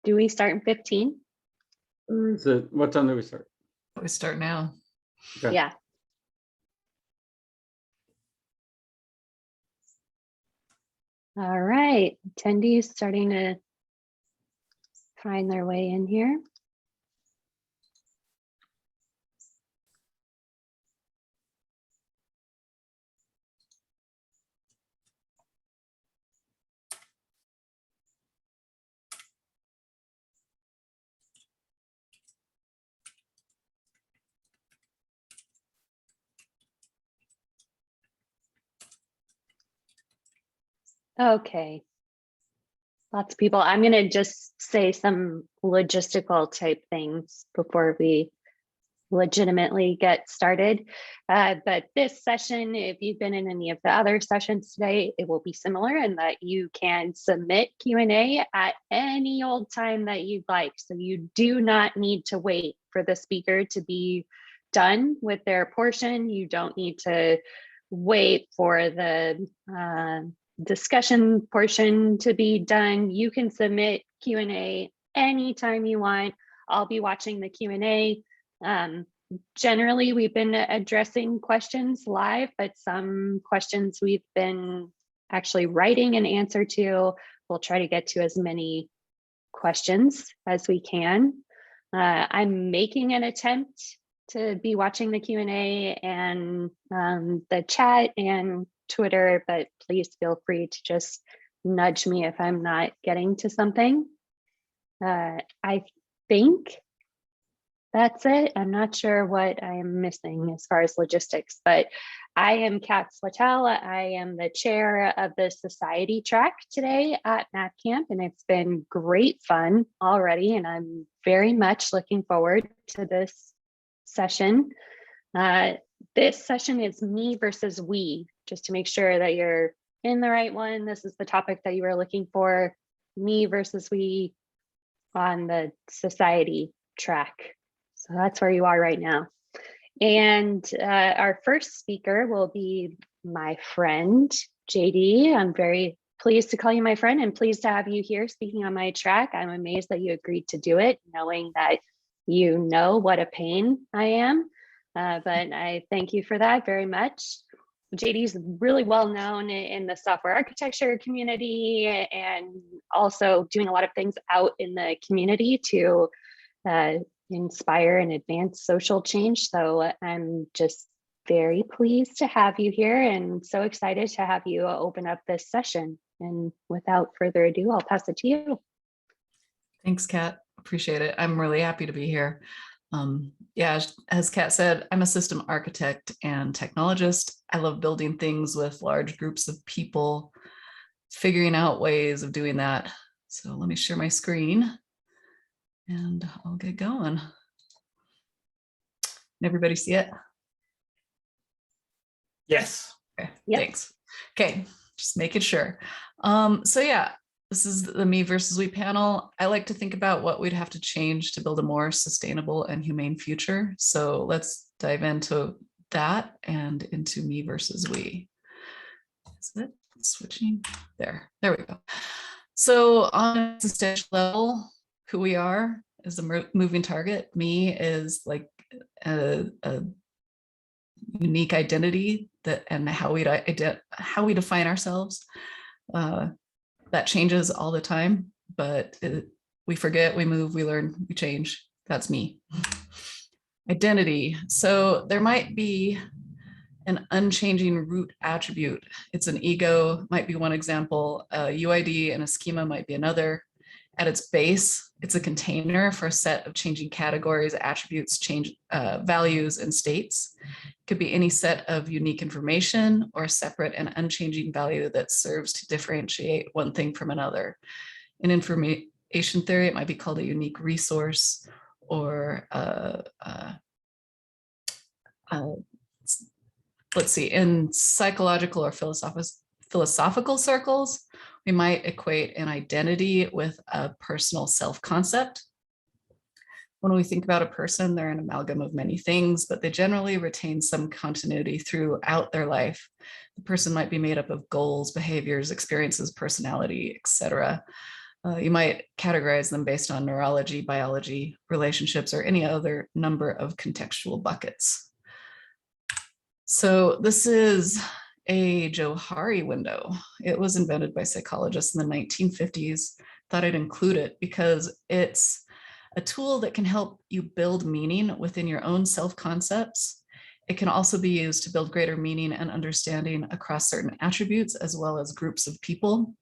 Do we start in 15? What time do we start? We start now. Okay. Yeah. All right, attendees starting to find their way in here. Okay. Lots of people. I'm going to just say some logistical type things before we legitimately get started. But this session, if you've been in any of the other sessions today, it will be similar in that you can submit Q&A at any old time that you'd like. So you do not need to wait for the speaker to be done with their portion. You don't need to wait for the discussion portion to be done. You can submit Q&A anytime you want. I'll be watching the Q&A. Generally, we've been addressing questions live, but some questions we've been actually writing an answer to. We'll try to get to as many questions as we can. I'm making an attempt to be watching the Q&A and the chat and Twitter, but please feel free to just nudge me if I'm not getting to something. I think that's it. I'm not sure what I am missing as far as logistics, but I am Kat Slatell. I am the chair of the society track today at Math Camp, and it's been great fun already, and I'm very much looking forward to this session. This session is me versus we, just to make sure that you're in the right one. This is the topic that you were looking for, me versus we on the society track. So that's where you are right now. And our first speaker will be my friend, JD. I'm very pleased to call you my friend and pleased to have you here speaking on my track. I'm amazed that you agreed to do it, knowing that you know what a pain I am. But I thank you for that very much. JD's really well known in the software architecture community and also doing a lot of things out in the community to inspire and advance social change. So I'm just very pleased to have you here and so excited to have you open up this session. And without further ado, I'll pass it to you. Thanks, Kat. Appreciate it. I'm really happy to be here. Yeah, as Kat said, I'm a system architect and technologist. I love building things with large groups of people, figuring out ways of doing that. So let me share my screen and I'll get going. Can everybody see it? Yes. Okay, Yep. Thanks. Okay, just making sure. So yeah, this is the me versus we panel. I like to think about what we'd have to change to build a more sustainable and humane future. So let's dive into that and into me versus we. Is it switching? There we go. So on a existential level, who we are is a moving target. Me is like a unique identity that and how we define ourselves. That changes all the time, but we forget, we move, we learn, we change. That's me. Identity. So there might be an unchanging root attribute. It's an ego, might be one example. A UID and a schema might be another. At its base, it's a container for a set of changing categories, attributes, values, and states. It could be any set of unique information or a separate and unchanging value that serves to differentiate one thing from another. In information theory, it might be called a unique resource, or let's see, in psychological or philosophical circles, we might equate an identity with a personal self-concept. When we think about a person, they're an amalgam of many things, but they generally retain some continuity throughout their life. The person might be made up of goals, behaviors, experiences, personality, etc. You might categorize them based on neurology, biology, relationships, or any other number of contextual buckets. So this is a Johari window. It was invented by psychologists in the 1950s. Thought I'd include it because it's a tool that can help you build meaning within your own self-concepts. It can also be used to build greater meaning and understanding across certain attributes as well as groups of people.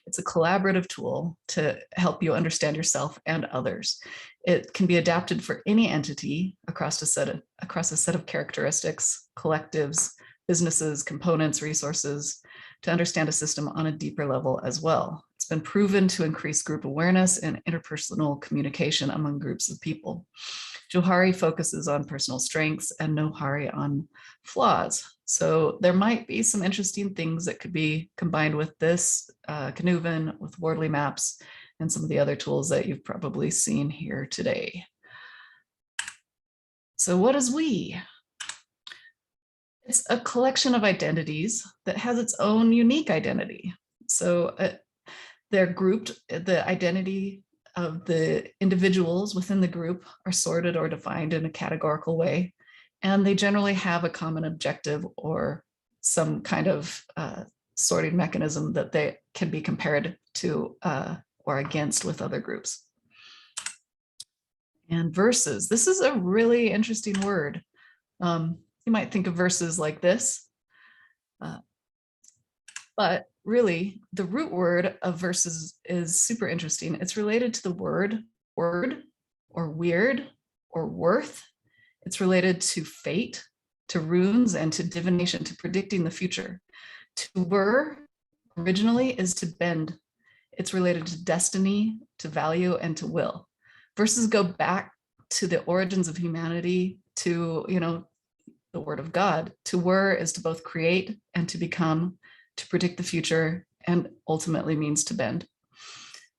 It's a collaborative tool to help you understand yourself and others. It can be adapted for any entity across a set of characteristics, collectives, businesses, components, resources, to understand a system on a deeper level as well. It's been proven to increase group awareness and interpersonal communication among groups of people. Johari focuses on personal strengths and Notari on flaws. So there might be some interesting things that could be combined with this, Cynefin, with Wordly Maps, and some of the other tools that you've probably seen here today. So what is we? It's a collection of identities that has its own unique identity. So they're grouped, the identity of the individuals within the group are sorted or defined in a categorical way, and they generally have a common objective or some kind of sorting mechanism that they can be compared to or against with other groups. And verses, this is a really interesting word. You might think of verses like this, but really the root word of verses is super interesting. It's related to the word or weird or worth. It's related to fate, to runes, and to divination, to predicting the future. To were originally is to bend. It's related to destiny, to value, and to will. Verses go back to the origins of humanity, to, the word of God. To were is to both create and to become, to predict the future, and ultimately means to bend.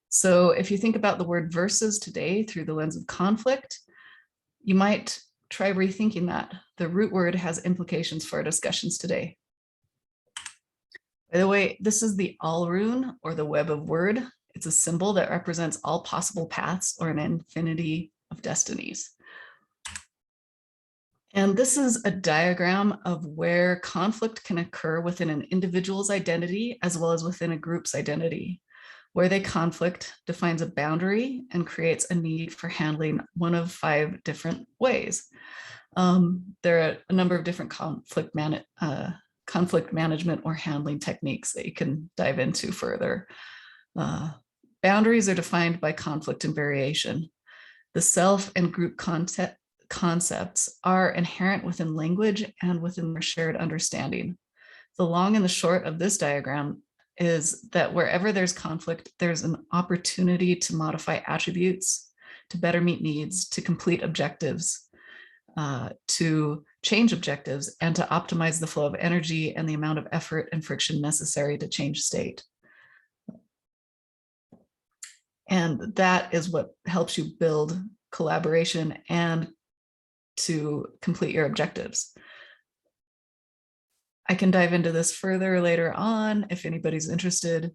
So if you think about the word verses today through the lens of conflict, you might try rethinking that. The root word has implications for our discussions today. By the way, this is the all rune, or the web of word. It's a symbol that represents all possible paths or an infinity of destinies. And this is a diagram of where conflict can occur within an individual's identity as well as within a group's identity. Where they conflict defines a boundary and creates a need for handling one of 5 different ways. There are a number of different conflict management or handling techniques that you can dive into further. Boundaries are defined by conflict and variation. The self and group concepts are inherent within language and within their shared understanding. The long and the short of this diagram is that wherever there's conflict, there's an opportunity to modify attributes, to better meet needs, to complete objectives, to change objectives, and to optimize the flow of energy and the amount of effort and friction necessary to change state. And that is what helps you build collaboration and to complete your objectives. I can dive into this further later on if anybody's interested.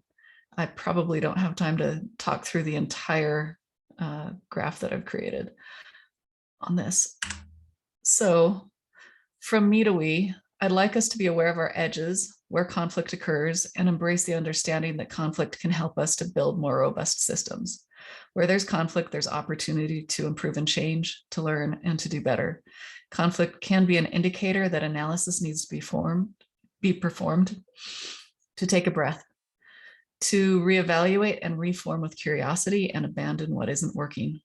I probably don't have time to talk through the entire graph that I've created on this. So from me to we, I'd like us to be aware of our edges, where conflict occurs, and embrace the understanding that conflict can help us to build more robust systems. Where there's conflict, there's opportunity to improve and change, to learn, and to do better. Conflict can be an indicator that analysis needs to be performed, to take a breath, to reevaluate and reform with curiosity and abandon what isn't working.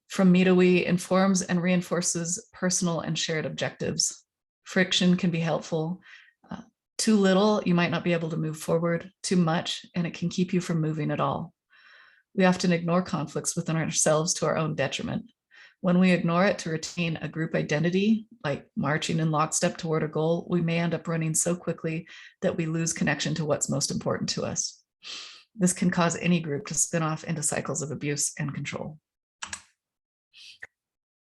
From me to we informs and reinforces personal and shared objectives. Friction can be helpful. Too little, you might not be able to move forward. Too much, and it can keep you from moving at all. We often ignore conflicts within ourselves to our own detriment. When we ignore it to retain a group identity, like marching in lockstep toward a goal, we may end up running so quickly that we lose connection to what's most important to us. This can cause any group to spin off into cycles of abuse and control.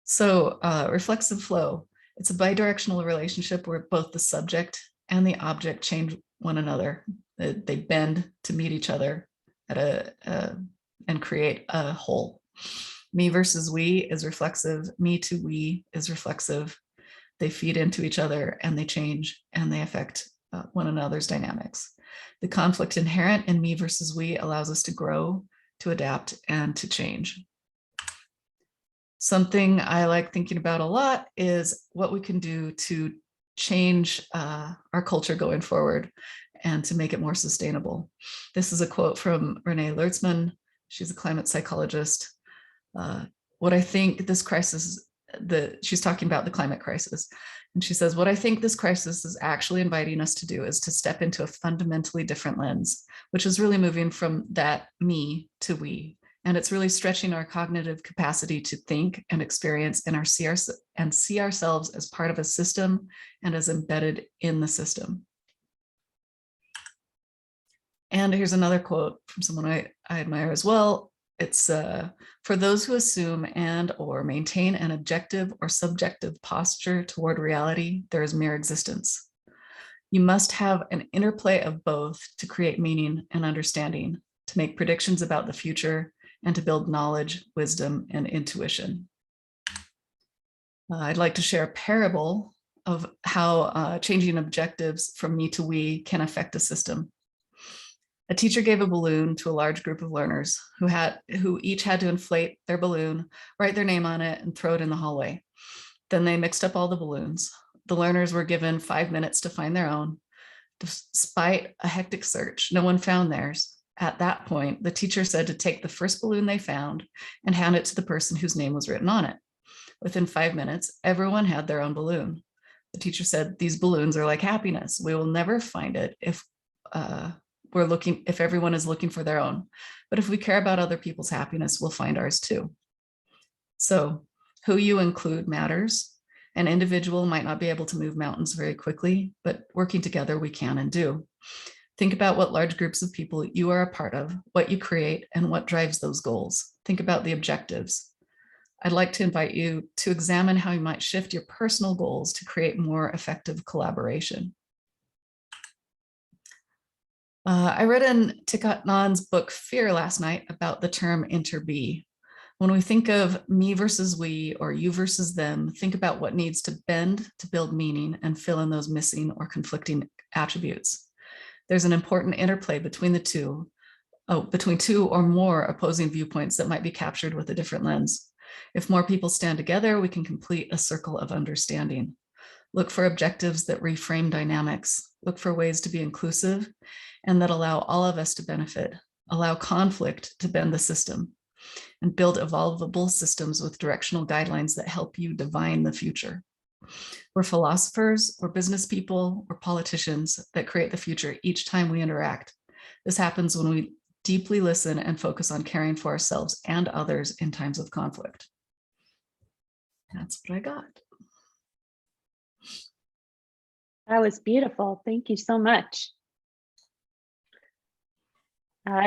So reflexive flow, it's a bidirectional relationship where both the subject and the object change one another. They bend to meet each other and create a whole. Me versus we is reflexive. Me to we is reflexive. They feed into each other and they change and they affect one another's dynamics. The conflict inherent in me versus we allows us to grow, to adapt, and to change. Something I like thinking about a lot is what we can do to change our culture going forward and to make it more sustainable. This is a quote from Renee Lertzman. She's a climate psychologist. What I think this crisis, she's talking about the climate crisis. And she says, what I think this crisis is actually inviting us to do is to step into a fundamentally different lens, which is really moving from that me to we. And it's really stretching our cognitive capacity to think and experience and see ourselves as part of a system and as embedded in the system. And here's another quote from someone I admire as well. It's for those who assume and or maintain an objective or subjective posture toward reality, there is mere existence. You must have an interplay of both to create meaning and understanding, to make predictions about the future, and to build knowledge, wisdom, and intuition. I'd like to share a parable of how changing objectives from me to we can affect a system. A teacher gave a balloon to a large group of learners who each had to inflate their balloon, write their name on it, and throw it in the hallway. Then they mixed up all the balloons. The learners were given 5 minutes to find their own. Despite a hectic search, no one found theirs. At that point, the teacher said to take the first balloon they found and hand it to the person whose name was written on it. Within 5 minutes, everyone had their own balloon. The teacher said, "These balloons are like happiness. We will never find it if everyone is looking for their own. But if we care about other people's happiness, we'll find ours too." So who you include matters. An individual might not be able to move mountains very quickly, but working together we can and do. Think about what large groups of people you are a part of, what you create, and what drives those goals. Think about the objectives. I'd like to invite you to examine how you might shift your personal goals to create more effective collaboration. I read in Thich Nhat Hanh's book, Fear, last night about the term interbe. When we think of me versus we or you versus them, think about what needs to bend to build meaning and fill in those missing or conflicting attributes. There's an important interplay between the two, between two or more opposing viewpoints that might be captured with a different lens. If more people stand together, we can complete a circle of understanding. Look for objectives that reframe dynamics. Look for ways to be inclusive and that allow all of us to benefit. Allow conflict to bend the system and build evolvable systems with directional guidelines that help you divine the future. We're philosophers, we're business people, we're politicians that create the future each time we interact. This happens when we deeply listen and focus on caring for ourselves and others in times of conflict. That's what I got. That was beautiful. Thank you so much.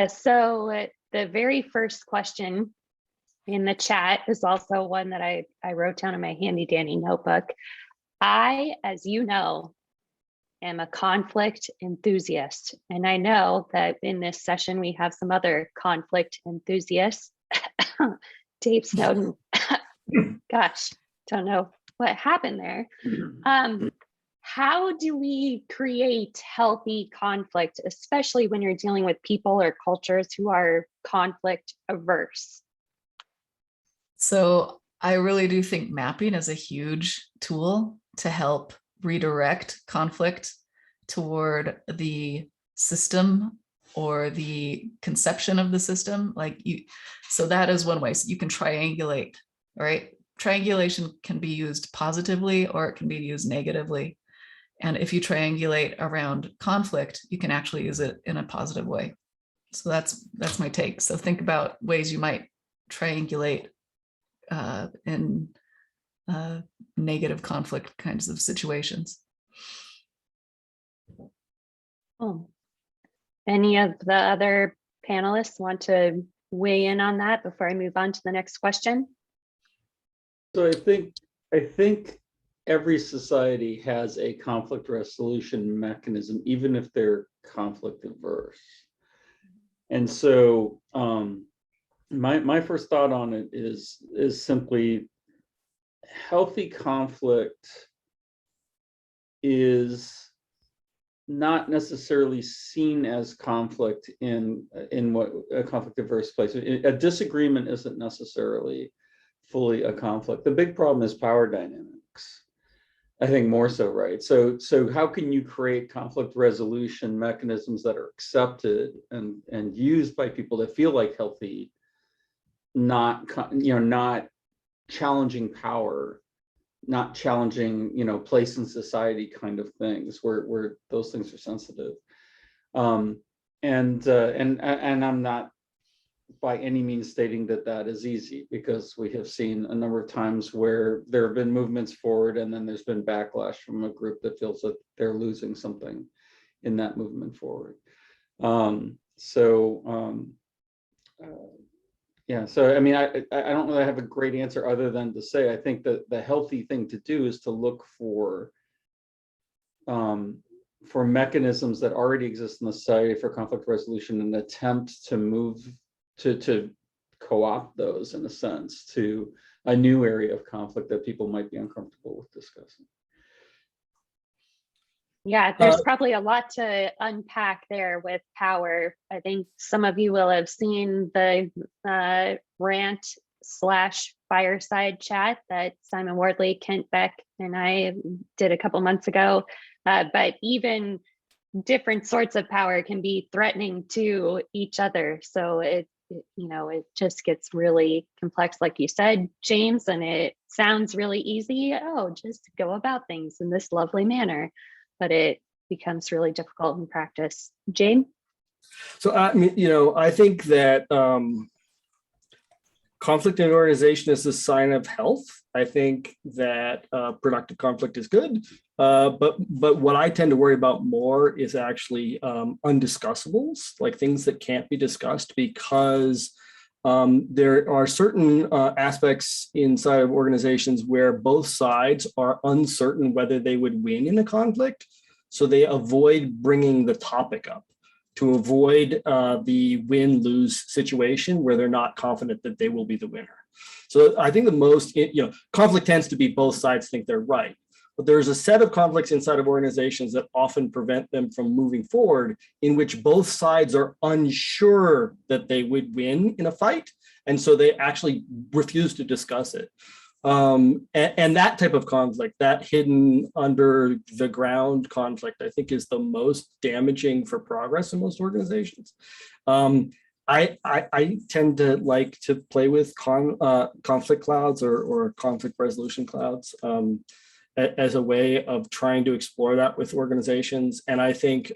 So the very first question in the chat is also one that I wrote down in my handy dandy notebook. I, as you know, am a conflict enthusiast. And I know that in this session, we have some other conflict enthusiasts. Dave Snowden, gosh, don't know what happened there. How do we create healthy conflict, especially when you're dealing with people or cultures who are conflict averse? So I really do think mapping is a huge tool to help redirect conflict toward the system or the conception of the system. So that is one way. So you can triangulate, right? Triangulation can be used positively or it can be used negatively. And if you triangulate around conflict, you can actually use it in a positive way. So that's my take. So think about ways you might triangulate in negative conflict kinds of situations. Oh, any of the other panelists want to weigh in on that before I move on to the next question? So I think every society has a conflict resolution mechanism, even if they're conflict averse. And so my first thought on it is simply healthy conflict is not necessarily seen as conflict in what a conflict averse place. A disagreement isn't necessarily fully a conflict. The big problem is power dynamics. I think more so, right? So how can you create conflict resolution mechanisms that are accepted and used by people that feel like healthy, not not challenging power, not challenging place in society kind of things where those things are sensitive. And I'm not by any means stating that is easy, because we have seen a number of times where there have been movements forward and then there's been backlash from a group that feels that they're losing something in that movement forward. Yeah, so I mean, I don't really have a great answer other than to say I think that the healthy thing to do is to look for mechanisms that already exist in the society for conflict resolution and attempt to move to co-opt those, in a sense, to a new area of conflict that people might be uncomfortable with discussing. Yeah, there's probably a lot to unpack there with power. I think some of you will have seen the rant/fireside chat that Simon Wardley, Kent Beck, and I did a couple months ago. But even different sorts of power can be threatening to each other. So it just gets really complex, like you said, James, and it sounds really easy. Oh, just go about things in this lovely manner. But it becomes really difficult in practice. Jane? So, I mean, I think that conflict in an organization is a sign of health. I think that productive conflict is good. But what I tend to worry about more is actually undiscussables, like things that can't be discussed, because there are certain aspects inside of organizations where both sides are uncertain whether they would win in a conflict. So they avoid bringing the topic up to avoid the win-lose situation where they're not confident that they will be the winner. So I think the most, conflict tends to be both sides think they're right. But there's a set of conflicts inside of organizations that often prevent them from moving forward, in which both sides are unsure that they would win in a fight. And so they actually refuse to discuss it. And that type of conflict, that hidden under the ground conflict, I think is the most damaging for progress in most organizations. I tend to like to play with conflict clouds or conflict resolution clouds as a way of trying to explore that with organizations. And I think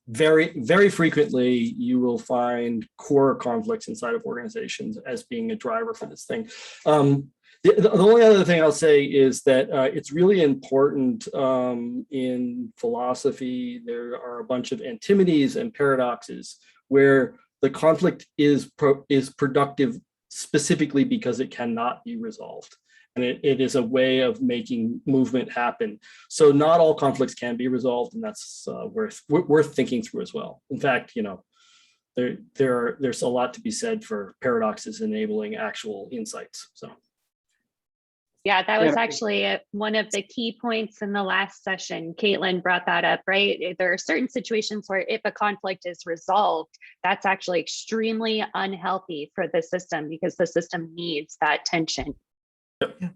very, very frequently you will find core conflicts inside of organizations as being a driver for this thing. The only other thing I'll say is that it's really important in philosophy. There are a bunch of antinomies and paradoxes where the conflict is productive specifically because it cannot be resolved. And it is a way of making movement happen. So not all conflicts can be resolved, and that's worth thinking through as well. In fact, there's a lot to be said for paradoxes enabling actual insights. So. Yeah, that was actually one of the key points in the last session. Caitlin brought that up, right? There are certain situations where if a conflict is resolved, that's actually extremely unhealthy for the system because the system needs that tension. Yeah.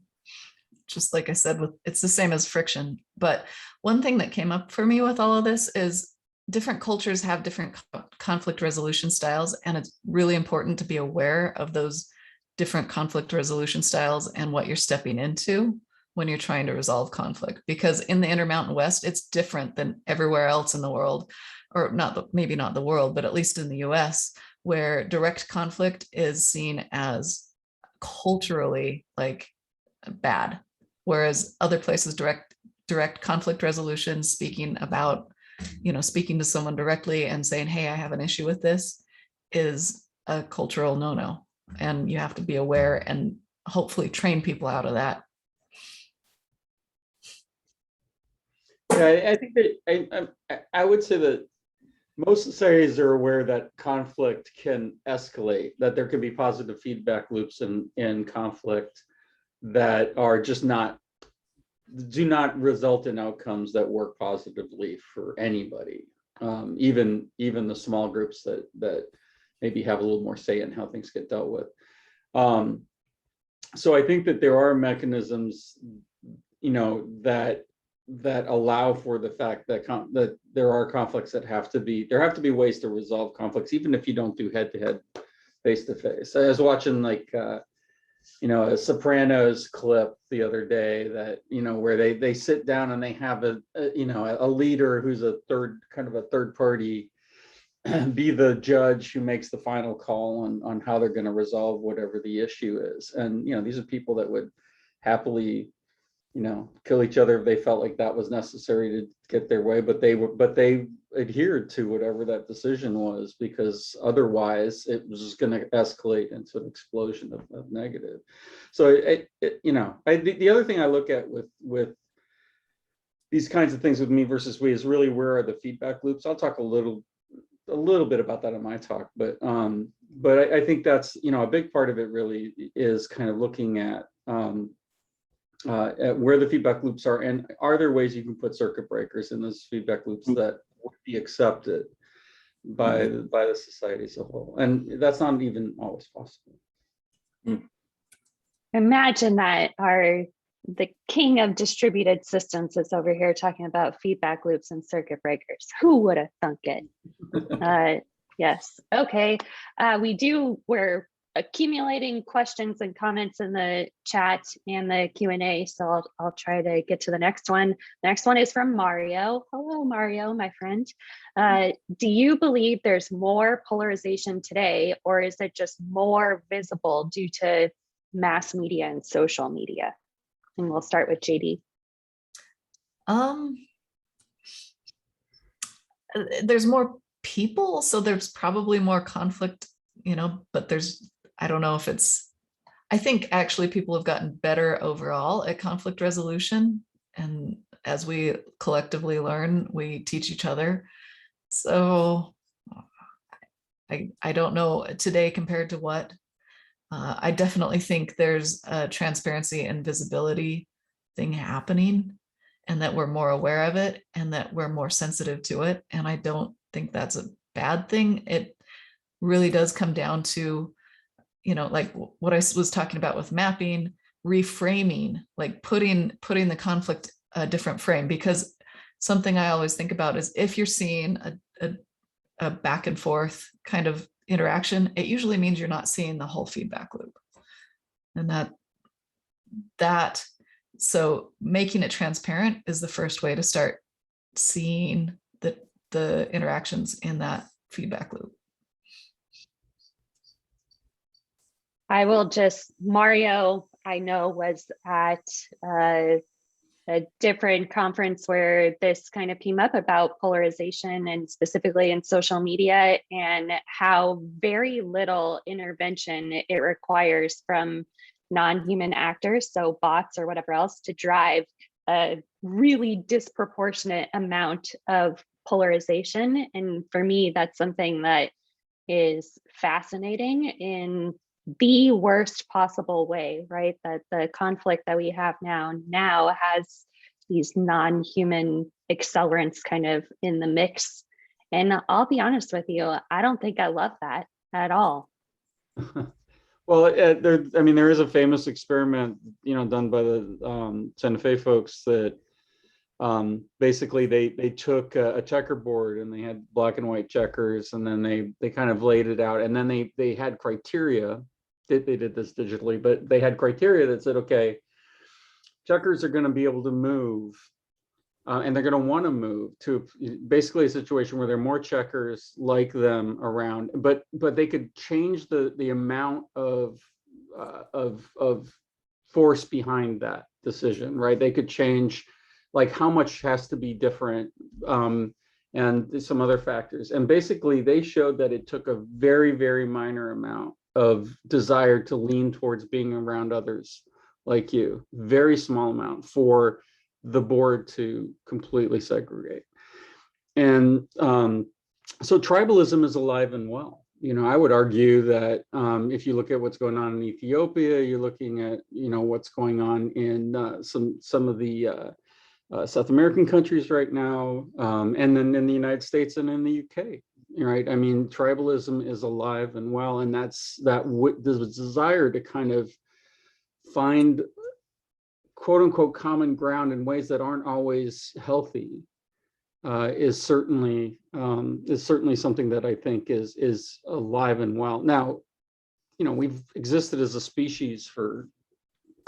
Just like I said, it's the same as friction. But one thing that came up for me with all of this is different cultures have different conflict resolution styles. And it's really important to be aware of those different conflict resolution styles and what you're stepping into when you're trying to resolve conflict. Because in the Intermountain West, it's different than everywhere else in the world, or maybe not the world, but at least in the US, where direct conflict is seen as culturally like bad, whereas other places direct conflict resolution, speaking to someone directly and saying, hey, I have an issue with this, is a cultural no-no, and you have to be aware and hopefully train people out of that. Yeah, I think that I would say that most societies are aware that conflict can escalate, that there can be positive feedback loops in conflict that are just do not result in outcomes that work positively for anybody. Even the small groups that maybe have a little more say in how things get dealt with. So I think that there are mechanisms, that allow for the fact that that there are conflicts that have to be ways to resolve conflicts, even if you don't do head-to-head, face-to-face. I was watching a Sopranos clip the other day that, where they sit down and they have a leader who's a third party be the judge who makes the final call on how they're going to resolve whatever the issue is. And, these are people that would happily, kill each other if they felt like that was necessary to get their way, but they adhered to whatever that decision was, because otherwise it was just going to escalate into an explosion of negative. So the other thing I look at with these kinds of things with me versus we is really, where are the feedback loops? I'll talk a little bit about that in my talk, but I think that's, a big part of it really is kind of looking at where the feedback loops are, and are there ways you can put circuit breakers in those feedback loops that would be accepted by the society as a whole, and that's not even always possible. Imagine that the king of distributed systems is over here talking about feedback loops and circuit breakers. Who would have thunk it? Yes. Okay. We're accumulating questions and comments in the chat and the Q&A. So I'll try to get to the next one. The next one is from Mario. Hello, Mario, my friend. Do you believe there's more polarization today, or is it just more visible due to mass media and social media? And we'll start with JD. There's more people, so there's probably more conflict, but I don't know if I think actually people have gotten better overall at conflict resolution. And as we collectively learn, we teach each other. So I don't know today compared to what. I definitely think there's a transparency and visibility thing happening, and that we're more aware of it and that we're more sensitive to it. And I don't think that's a bad thing. It really does come down to, like what I was talking about with mapping, reframing, like putting the conflict a different frame. Because something I always think about is, if you're seeing a back and forth kind of interaction, it usually means you're not seeing the whole feedback loop. And so making it transparent is the first way to start seeing the interactions in that feedback loop. Mario, I know, was at a different conference where this kind of came up about polarization, and specifically in social media, and how very little intervention it requires from non-human actors, so bots or whatever else, to drive a really disproportionate amount of polarization. And for me, that's something that is fascinating in the worst possible way, right? That the conflict that we have now has these non-human accelerants kind of in the mix. And I'll be honest with you, I don't think I love that at all. Well, there is a famous experiment, done by the Santa Fe folks that basically they took a checkerboard and they had black and white checkers, and then they kind of laid it out, and then they had criteria. They did this digitally, but they had criteria that said, okay, checkers are going to be able to move, and they're going to want to move to basically a situation where there are more checkers like them around, but they could change the amount of force behind that decision, right? They could change like how much has to be different, and some other factors. And basically they showed that it took a very, very minor amount of desire to lean towards being around others like you, very small amount, for the board to completely segregate. And so tribalism is alive and well. I would argue that if you look at what's going on in Ethiopia, you're looking at, what's going on in some of the South American countries right now, and then in the United States and in the UK, right? I mean, tribalism is alive and well, and that's the desire to kind of find quote unquote common ground in ways that aren't always healthy. Is certainly something that I think is alive and well. Now, we've existed as a species for,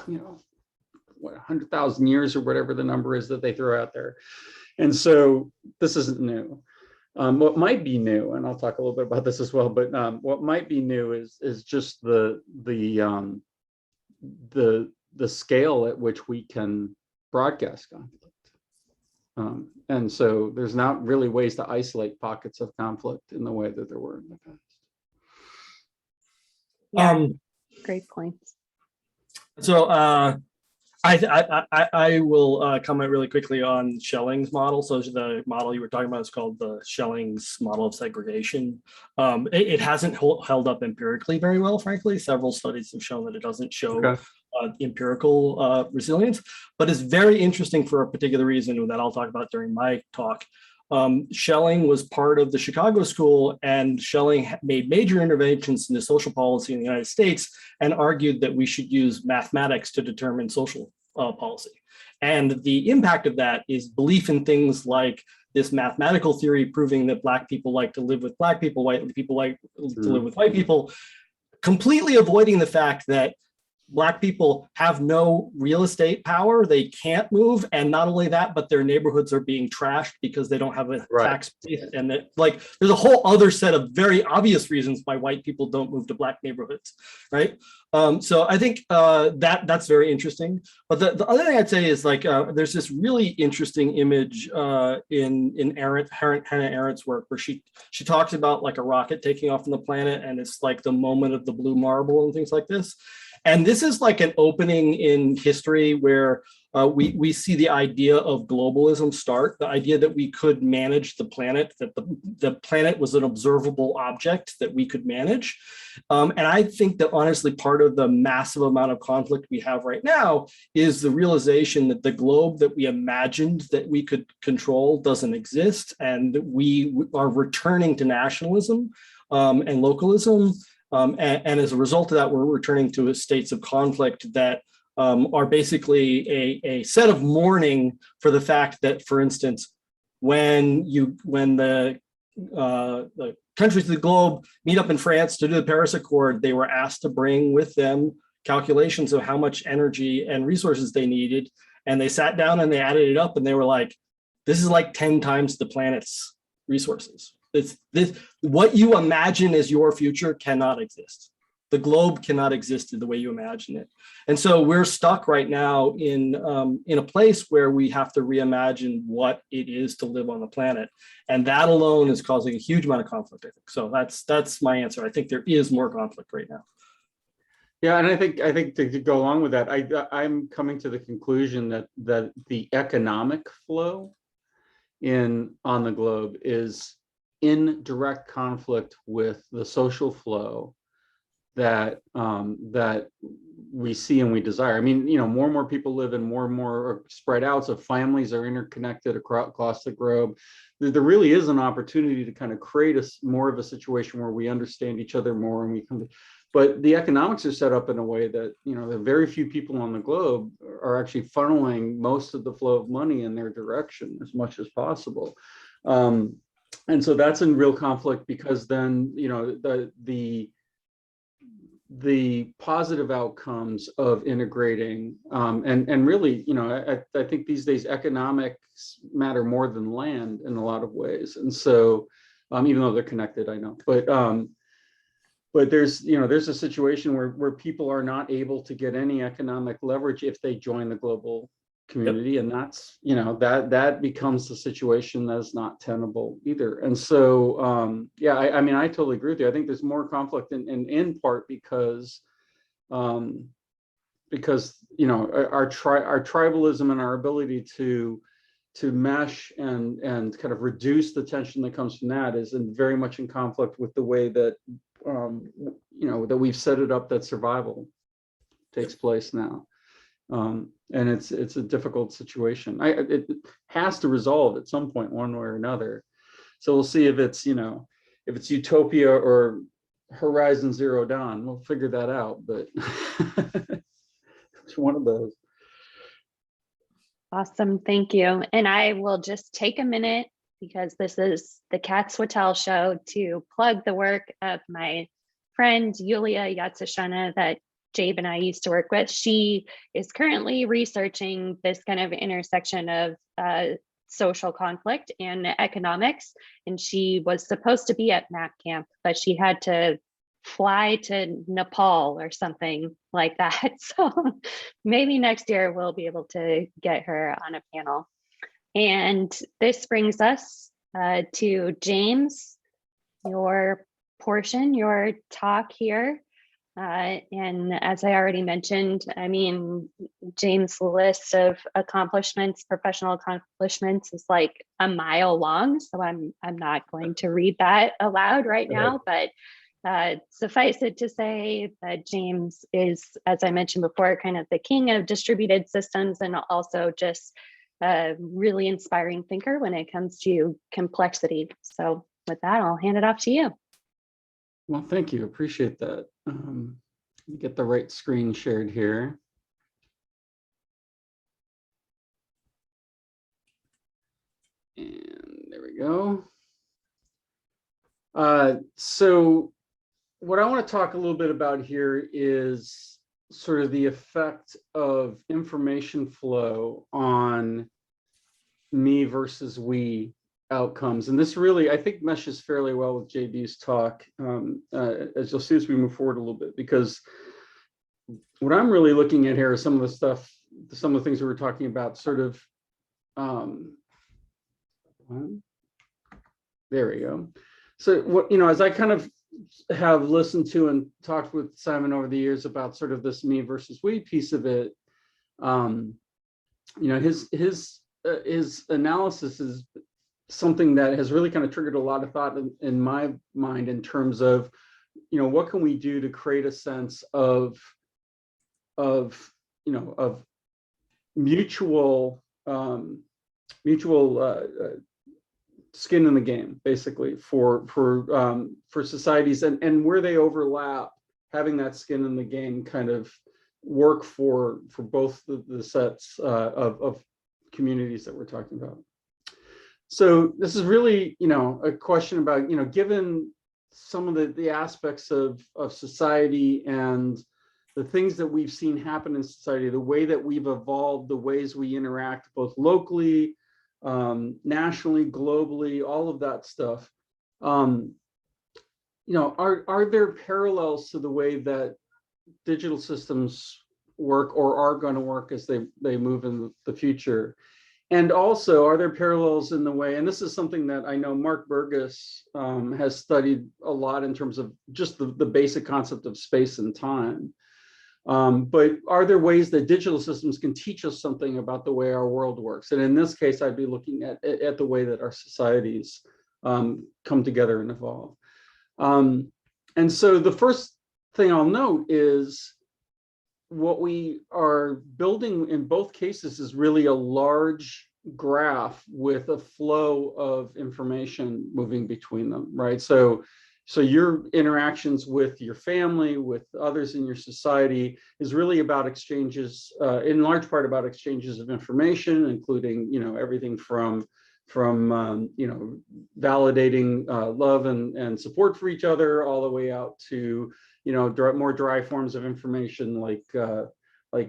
what, 100,000 years or whatever the number is that they throw out there, and so this isn't new. What might be new, and I'll talk a little bit about this as well, but what might be new is just the scale at which we can broadcast conflict. And so there's not really ways to isolate pockets of conflict in the way that there were in the past. Yeah, great points. So I will comment really quickly on Schelling's model. So the model you were talking about is called the Schelling's model of segregation. It hasn't held up empirically very well, frankly. Several studies have shown that it doesn't show empirical resilience, but it's very interesting for a particular reason that I'll talk about during my talk. Schelling was part of the Chicago School, and Schelling made major interventions into social policy in the United States and argued that we should use mathematics to determine social policy. And the impact of that is belief in things like this mathematical theory proving that Black people like to live with Black people, white people like to live with white people, completely avoiding the fact that Black people have no real estate power. They can't move. And not only that, but their neighborhoods are being trashed because they don't have a tax base. And that, like, there's a whole other set of very obvious reasons why white people don't move to Black neighborhoods, right? So I think that's very interesting. But the other thing I'd say is, like, there's this really interesting image in Hannah Arendt's work where she talks about like a rocket taking off from the planet, and it's like the moment of the blue marble and things like this. And this is like an opening in history where we see the idea of globalism start, the idea that we could manage the planet, that the planet was an observable object that we could manage. And I think that honestly, part of the massive amount of conflict we have right now is the realization that the globe that we imagined that we could control doesn't exist. And we are returning to nationalism and localism. And as a result of that, we're returning to states of conflict that are basically a set of mourning for the fact that, for instance, when the countries of the globe meet up in France to do the Paris Accord, they were asked to bring with them calculations of how much energy and resources they needed. And they sat down and they added it up, and they were like, this is like 10 times the planet's resources. What you imagine as your future cannot exist. The globe cannot exist in the way you imagine it. And so we're stuck right now in a place where we have to reimagine what it is to live on the planet. And that alone is causing a huge amount of conflict, I think. So that's my answer. I think there is more conflict right now. Yeah, and I think to go along with that, I'm coming to the conclusion that the economic flow on the globe is in direct conflict with the social flow that we see and we desire. I mean, more and more people live and more are spread out, so families are interconnected across the globe. There really is an opportunity to kind of create more of a situation where we understand each other more, and we come. But the economics are set up in a way that the very few people on the globe are actually funneling most of the flow of money in their direction as much as possible. And so that's in real conflict, because then the positive outcomes of integrating and really, I think these days economics matter more than land in a lot of ways. And so even though they're connected, I know, but there's a situation where people are not able to get any economic leverage if they join the global community. Yep. And that's, that becomes the situation that is not tenable either. And so, I mean, I totally agree with you. I think there's more conflict in part because our tribalism and our ability to to mesh and kind of reduce the tension that comes from that is very much in conflict with the way that that we've set it up that survival takes place now. And it's a difficult situation. It has to resolve at some point, one way or another. So we'll see if it's utopia or Horizon Zero Dawn. We'll figure that out, but it's one of those. Awesome, thank you. And I will just take a minute, because this is the Cat Swatel show, to plug the work of my friend Yulia Yatsushina that Jabe and I used to work with. She is currently researching this kind of intersection of social conflict and economics. And she was supposed to be at MAP camp, but she had to fly to Nepal or something like that. So maybe next year we'll be able to get her on a panel. And this brings us to James, your portion, your talk here. And as I already mentioned, I mean, James' list of accomplishments, professional accomplishments, is like a mile long. So I'm not going to read that aloud right now, but suffice it to say that James is, as I mentioned before, kind of the king of distributed systems, and also just a really inspiring thinker when it comes to complexity. So with that, I'll hand it off to you. Well, thank you. Appreciate that. Get the right screen shared here. And there we go. So what I want to talk a little bit about here is sort of the effect of information flow on me versus we outcomes. And this really, I think, meshes fairly well with JB's talk, as you'll see as we move forward a little bit, because what I'm really looking at here is some of the things we were talking about, sort of, there we go. So what, as I kind of have listened to and talked with Simon over the years about sort of this me versus we piece of it, his analysis is something that has really kind of triggered a lot of thought in my mind in terms of, what can we do to create a sense of mutual skin in the game, basically, for societies, and where they overlap, having that skin in the game kind of work for both the sets of communities that we're talking about. So this is really, a question about, given some of the aspects of society and the things that we've seen happen in society, the way that we've evolved, the ways we interact both locally, nationally, globally, all of that stuff. Are there parallels to the way that digital systems work or are going to work as they move in the future? And also, are there parallels in the way, and this is something that I know Mark Burgess has studied a lot in terms of just the basic concept of space and time. But are there ways that digital systems can teach us something about the way our world works? And in this case, I'd be looking at the way that our societies come together and evolve. And so the first thing I'll note is what we are building in both cases is really a large graph with a flow of information moving between them, right? So your interactions with your family, with others in your society, is really about exchanges, in large part about exchanges of information, including, everything from validating love and support for each other, all the way out to more dry forms of information like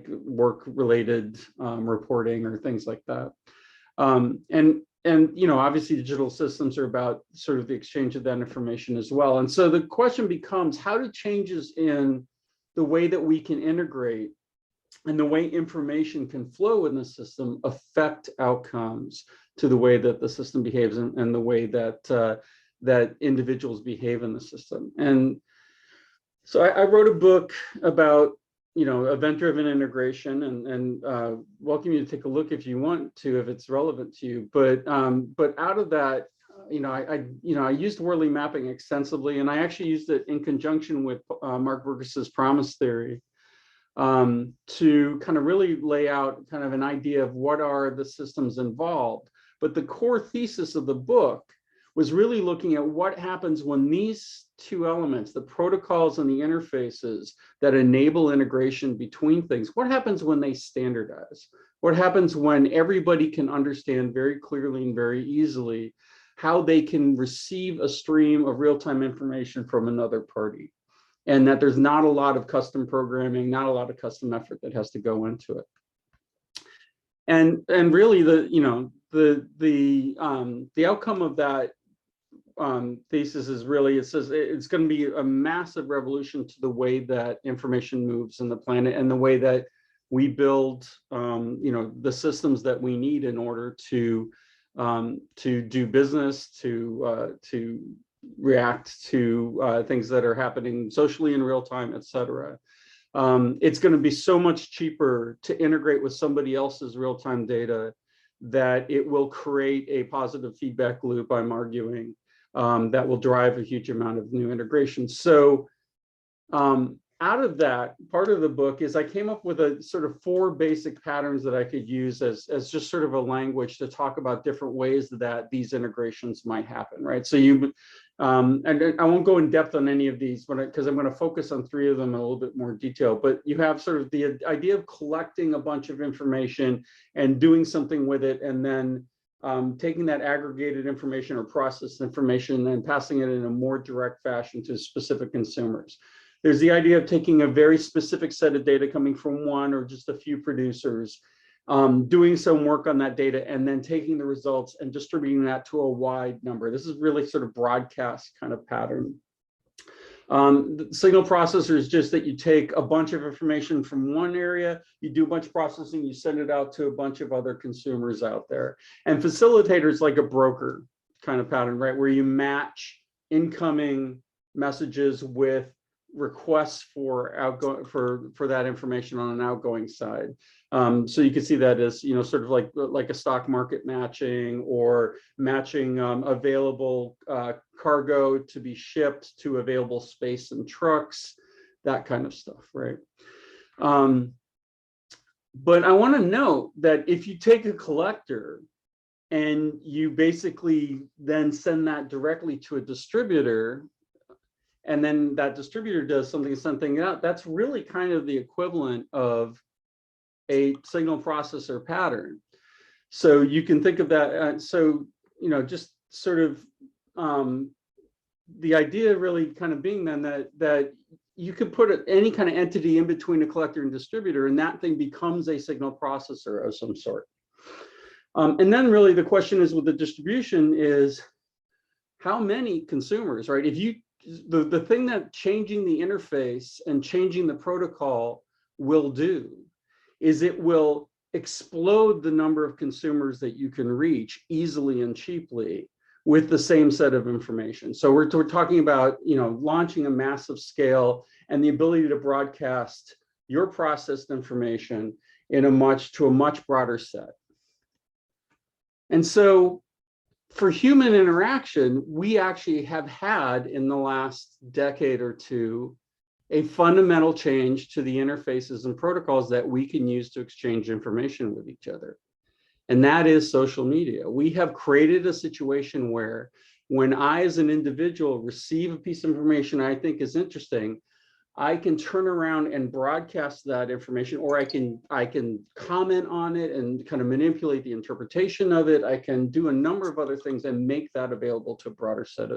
work-related reporting or things like that. And obviously digital systems are about sort of the exchange of that information as well. And so the question becomes, how do changes in the way that we can integrate and the way information can flow in the system affect outcomes to the way that the system behaves and the way that that individuals behave in the system? And so I wrote a book about event-driven integration, and welcome you to take a look if you want to, if it's relevant to you. But out of that, I used Worley mapping extensively, and I actually used it in conjunction with Mark Burgess's promise theory to kind of really lay out kind of an idea of what are the systems involved. But the core thesis of the book was really looking at what happens when these two elements, the protocols and the interfaces that enable integration between things, what happens when they standardize? What happens when everybody can understand very clearly and very easily how they can receive a stream of real-time information from another party, and that there's not a lot of custom programming, not a lot of custom effort that has to go into it. And really the outcome of that thesis is really, it says it's going to be a massive revolution to the way that information moves in the planet and the way that we build the systems that we need in order to do business, to react to things that are happening socially in real time, et cetera. It's going to be so much cheaper to integrate with somebody else's real-time data that it will create a positive feedback loop, I'm arguing, that will drive a huge amount of new integration. So out of that, part of the book is I came up with a sort of 4 basic patterns that I could use as just sort of a language to talk about different ways that these integrations might happen, right? So and I won't go in depth on any of these because I'm going to focus on 3 of them in a little bit more detail, but you have sort of the idea of collecting a bunch of information and doing something with it, and then taking that aggregated information or processed information and passing it in a more direct fashion to specific consumers. There's the idea of taking a very specific set of data coming from one or just a few producers, doing some work on that data, and then taking the results and distributing that to a wide number. This is really sort of broadcast kind of pattern. The signal processor is just that you take a bunch of information from one area, you do a bunch of processing, you send it out to a bunch of other consumers out there. And facilitator is like a broker kind of pattern, right? Where you match incoming messages with requests for outgoing for that information on an outgoing side. So you can see that as sort of like a stock market matching, or matching available cargo to be shipped to available space in trucks, that kind of stuff, right? But I want to note that if you take a collector and you basically then send that directly to a distributor, and then that distributor does something out, that's really kind of the equivalent of a signal processor pattern. So you can think of that. Just sort of the idea really kind of being then that you could put any kind of entity in between a collector and distributor, and that thing becomes a signal processor of some sort. And then really the question is with the distribution is how many consumers, right? If you the thing that changing the interface and changing the protocol will do is it will explode the number of consumers that you can reach easily and cheaply with the same set of information. So we're talking about launching a massive scale and the ability to broadcast your processed information in a much broader set. And so for human interaction, we actually have had in the last decade or two a fundamental change to the interfaces and protocols that we can use to exchange information with each other. And that is social media. We have created a situation where when I, as an individual, receive a piece of information I think is interesting, I can turn around and broadcast that information, or I can comment on it and kind of manipulate the interpretation of it. I can do a number of other things and make that available to a broader set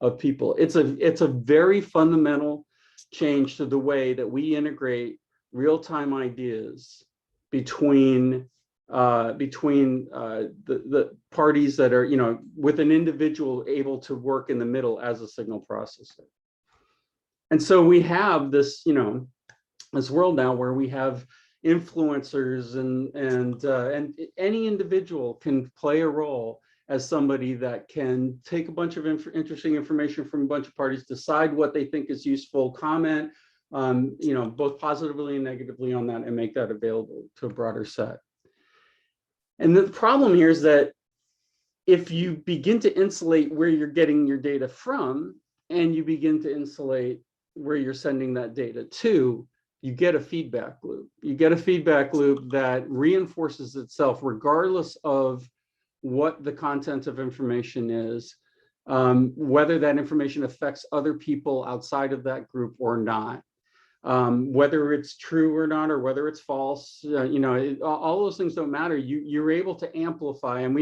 of people. It's a very fundamental change to the way that we integrate real-time ideas between the parties that are, with an individual able to work in the middle as a signal processor. And so we have this, this world now where we have influencers and any individual can play a role as somebody that can take a bunch of interesting information from a bunch of parties, decide what they think is useful, comment both positively and negatively on that and make that available to a broader set. And the problem here is that if you begin to insulate where you're getting your data from, and you begin to insulate where you're sending that data to, you get a feedback loop. You get a feedback loop that reinforces itself regardless of what the content of information is, whether that information affects other people outside of that group or not, whether it's true or not, or whether it's false. All those things don't matter. You're able to amplify, and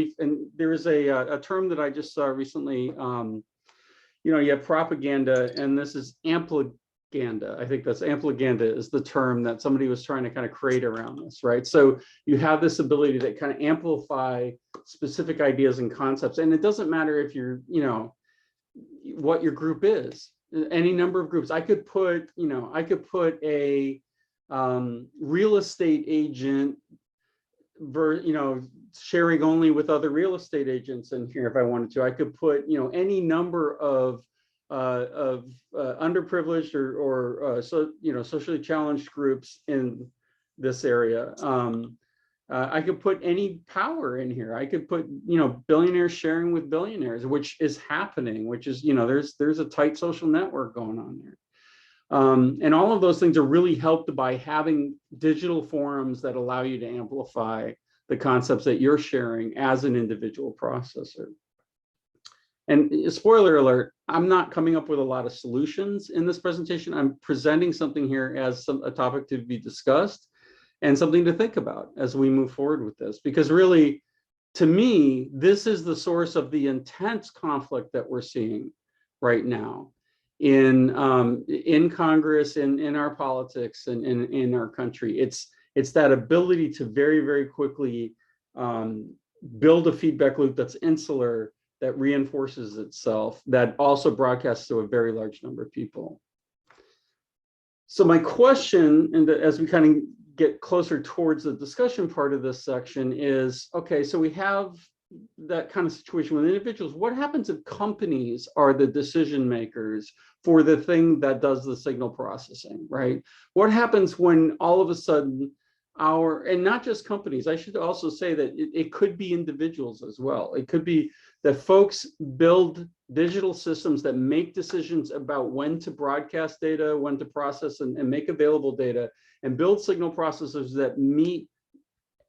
there is a term that I just saw recently. You have propaganda, and this is amplifying. I think that's amplifaganda is the term that somebody was trying to kind of create around this, right? So you have this ability to kind of amplify specific ideas and concepts. And it doesn't matter if you're, what your group is, any number of groups. I could put a real estate agent, sharing only with other real estate agents in here if I wanted to. I could put, any number of underprivileged or socially challenged groups in this area. I could put any power in here. I could put, billionaires sharing with billionaires, which is happening, which is, there's a tight social network going on there. And all of those things are really helped by having digital forums that allow you to amplify the concepts that you're sharing as an individual processor. And spoiler alert, I'm not coming up with a lot of solutions in this presentation. I'm presenting something here as a topic to be discussed and something to think about as we move forward with this. Because really, to me, this is the source of the intense conflict that we're seeing right now in Congress, in our politics, and in our country. It's that ability to very, very quickly build a feedback loop that's insular, that reinforces itself, that also broadcasts to a very large number of people. So my question, and as we kind of get closer towards the discussion part of this section, is, okay, so we have that kind of situation with individuals. What happens if companies are the decision makers for the thing that does the signal processing, right? What happens when all of a sudden and not just companies, I should also say that it could be individuals as well. It could be that folks build digital systems that make decisions about when to broadcast data, when to process and make available data, and build signal processors that meet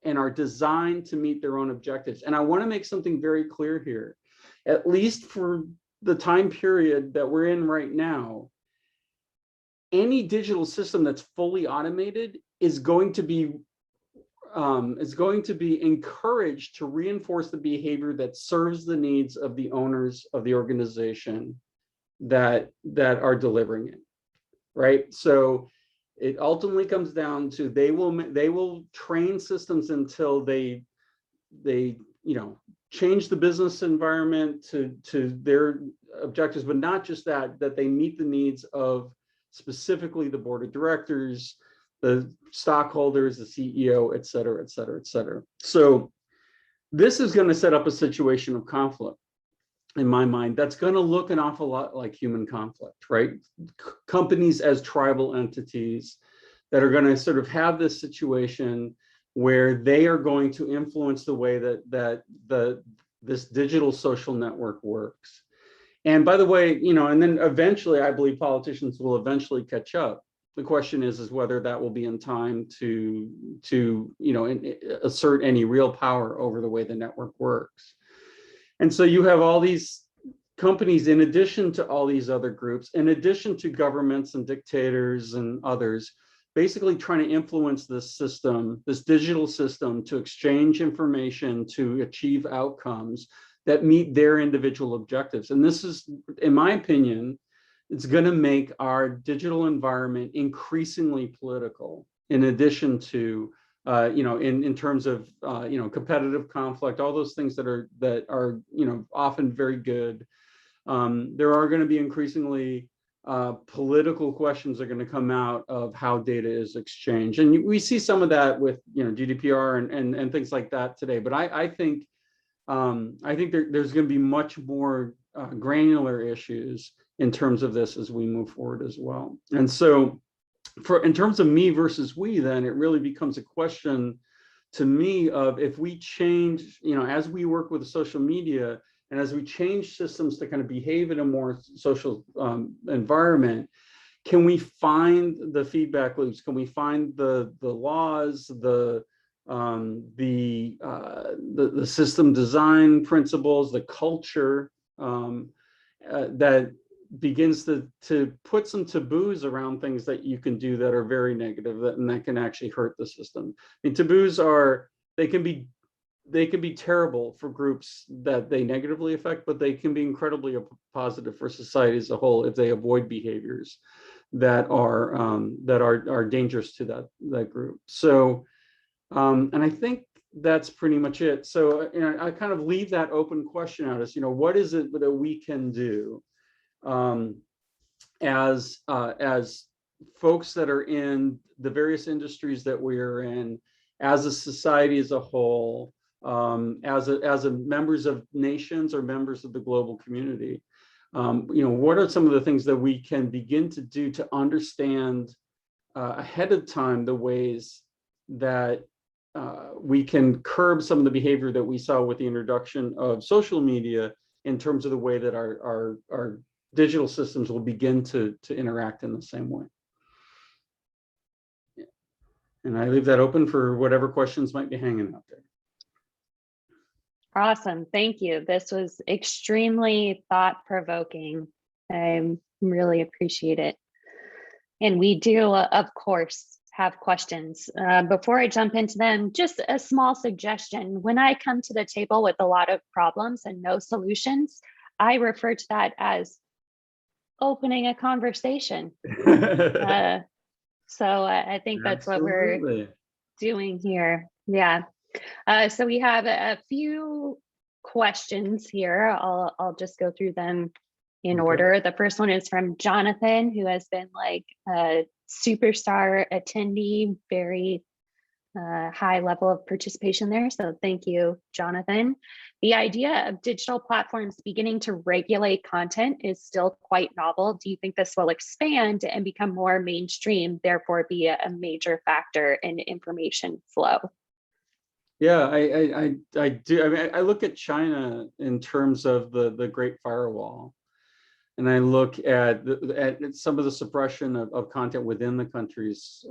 and are designed to meet their own objectives. And I want to make something very clear here, at least for the time period that we're in right now, any digital system that's fully automated is going to be encouraged to reinforce the behavior that serves the needs of the owners of the organization that are delivering it, right? So it ultimately comes down to they will train systems until they change the business environment to their objectives, but not just that they meet the needs of specifically the board of directors, the stockholders, the CEO, et cetera, et cetera, et cetera. So this is going to set up a situation of conflict, in my mind, that's going to look an awful lot like human conflict, right? Companies as tribal entities that are going to sort of have this situation where they are going to influence the way that this digital social network works. And by the way, and then eventually, I believe politicians will eventually catch up. The question is whether that will be in time to assert any real power over the way the network works. And so you have all these companies, in addition to all these other groups, in addition to governments and dictators and others, basically trying to influence this system, this digital system, to exchange information, to achieve outcomes that meet their individual objectives. And this is, in my opinion, it's going to make our digital environment increasingly political, in addition to, in terms of, competitive conflict, all those things that are often very good. There are going to be increasingly political questions that are going to come out of how data is exchanged. And we see some of that with, GDPR and things like that today. But I think there's going to be much more granular issues in terms of this as we move forward as well. And so in terms of me versus we, then it really becomes a question to me of if we change, as we work with social media and as we change systems to kind of behave in a more social environment, can we find the feedback loops? Can we find the laws, the system design principles, the culture that begins to put some taboos around things that you can do that are very negative, and that can actually hurt the system. I mean, taboos they can be terrible for groups that they negatively affect, but they can be incredibly positive for society as a whole if they avoid behaviors that are dangerous to that group. So, and I think that's pretty much it. So, I kind of leave that open question out as, what is it that we can do as folks that are in the various industries that we are in, as a society as a whole, as a members of nations or members of the global community. What are some of the things that we can begin to do to understand ahead of time the ways that we can curb some of the behavior that we saw with the introduction of social media, in terms of the way that our digital systems will begin to interact in the same way. And I leave that open for whatever questions might be hanging out there. Awesome. Thank you. This was extremely thought-provoking. I really appreciate it. And we do, of course, have questions. Before I jump into them, just a small suggestion. When I come to the table with a lot of problems and no solutions, I refer to that as opening a conversation. So I think that's what we're doing here. Yeah. So we have a few questions here. I'll just go through them in order. The first one is from Jonathan, who has been like a superstar attendee, very high level of participation there. So thank you, Jonathan. The idea of digital platforms beginning to regulate content is still quite novel. Do you think this will expand and become more mainstream, therefore be a major factor in information flow? Yeah, I do. I mean, I look at China in terms of the Great Firewall, and I look at some of the suppression of content within the country's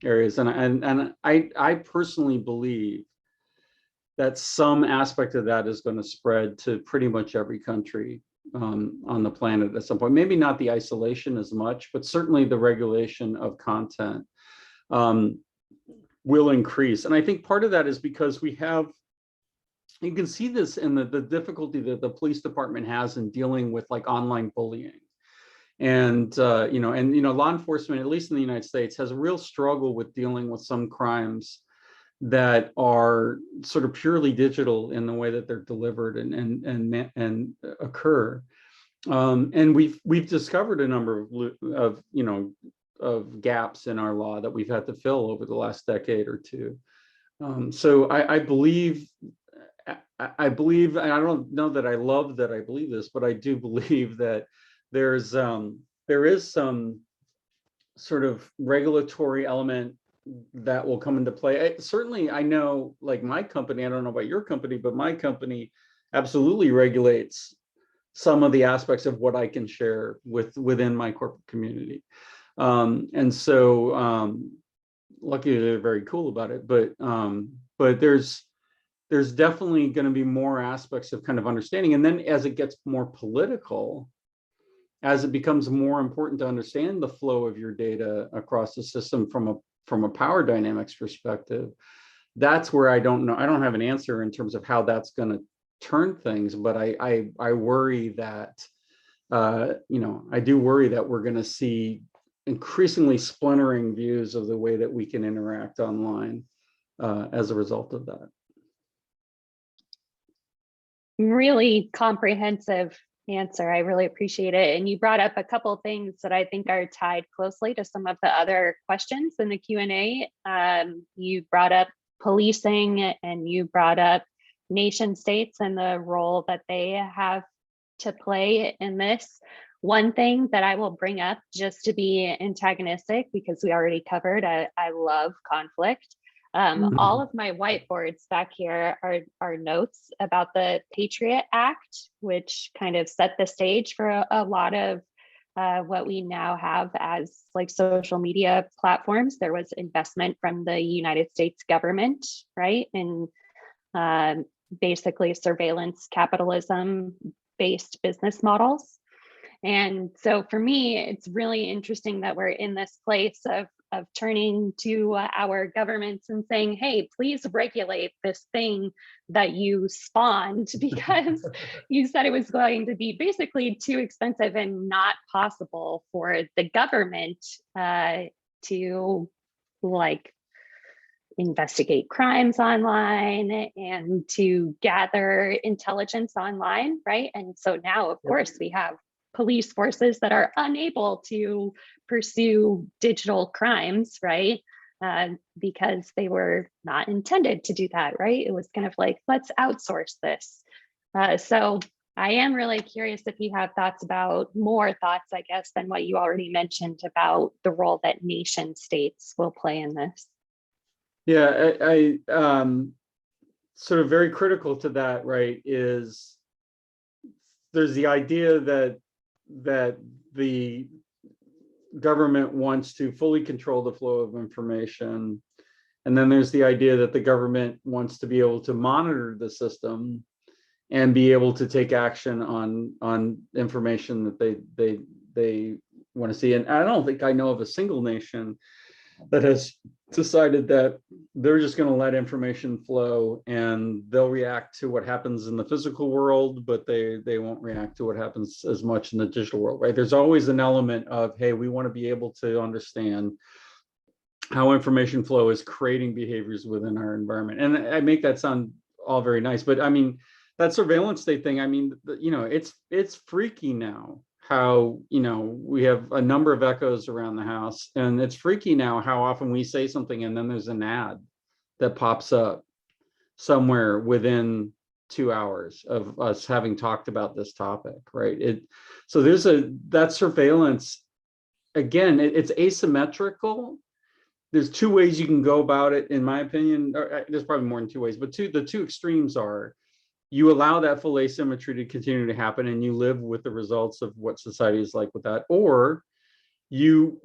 areas, and I personally believe that some aspect of that is going to spread to pretty much every country on the planet at some point. Maybe not the isolation as much, but certainly the regulation of content will increase. And I think part of that is because you can see this in the difficulty that the police department has in dealing with like online bullying. And, law enforcement, at least in the United States, has a real struggle with dealing with some crimes that are sort of purely digital in the way that they're delivered and occur. And we've discovered a number of gaps in our law that we've had to fill over the last decade or two. So I believe, and I don't know that I love that I believe this, but I do believe that there is some sort of regulatory element that will come into play. Certainly, I know, like my company, I don't know about your company, but my company absolutely regulates some of the aspects of what I can share within my corporate community. And so luckily they're very cool about it, but there's definitely going to be more aspects of kind of understanding. And then as it gets more political, as it becomes more important to understand the flow of your data across the system from a power dynamics perspective, that's where I don't know. I don't have an answer in terms of how that's going to turn things, but I worry that, I do worry that we're going to see increasingly splintering views of the way that we can interact online as a result of that. Really comprehensive answer. I really appreciate it. And you brought up a couple of things that I think are tied closely to some of the other questions in the Q&A. You brought up policing, and you brought up nation states and the role that they have to play in this. One thing that I will bring up just to be antagonistic, because we already covered, I love conflict. All of my whiteboards back here are notes about the Patriot Act, which kind of set the stage for a lot of what we now have as like social media platforms. There was investment from the United States government, right? And basically surveillance capitalism based business models. And so for me, it's really interesting that we're in this place of turning to our governments and saying, hey, please regulate this thing that you spawned because you said it was going to be basically too expensive and not possible for the government to like investigate crimes online and to gather intelligence online, right? And so now, of course, we have police forces that are unable to pursue digital crimes, right? Because they were not intended to do that, right? It was kind of like, let's outsource this. So I am really curious if you have more thoughts, I guess, than what you already mentioned about the role that nation states will play in this. Yeah, I sort of very critical to that, right, is there's the idea that the government wants to fully control the flow of information. And then there's the idea that the government wants to be able to monitor the system and be able to take action on information that they want to see. And I don't think I know of a single nation that has decided that they're just going to let information flow and they'll react to what happens in the physical world, but they won't react to what happens as much in the digital world, right? There's always an element of, hey, we want to be able to understand how information flow is creating behaviors within our environment. And I make that sound all very nice, but I mean, that surveillance state thing, I mean, you know, it's freaky now how, you know, we have a number of echoes around the house, and it's freaky now how often we say something and then there's an ad that pops up somewhere within 2 hours of us having talked about this topic, right? So there's that surveillance, again, it's asymmetrical. There's two ways you can go about it, in my opinion. Or there's probably more than two ways, but the two extremes are, you allow that full asymmetry to continue to happen and you live with the results of what society is like with that, or you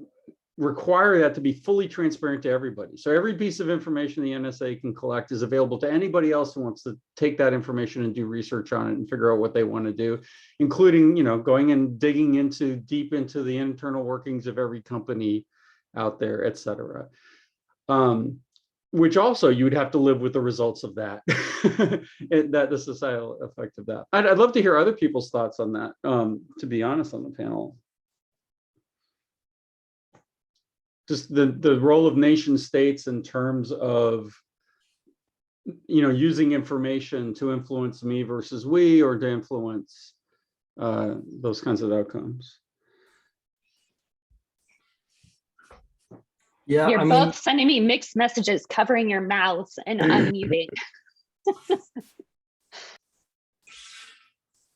require that to be fully transparent to everybody. So every piece of information the NSA can collect is available to anybody else who wants to take that information and do research on it and figure out what they want to do, including, you know, going and digging deep into the internal workings of every company out there, et cetera. Which also you would have to live with the results of that, that the societal effect of that. I'd love to hear other people's thoughts on that, to be honest, on the panel. Just the role of nation states in terms of, you know, using information to influence me versus we, or to influence those kinds of outcomes. Yeah, You're I mean, both sending me mixed messages, covering your mouths and unmuting.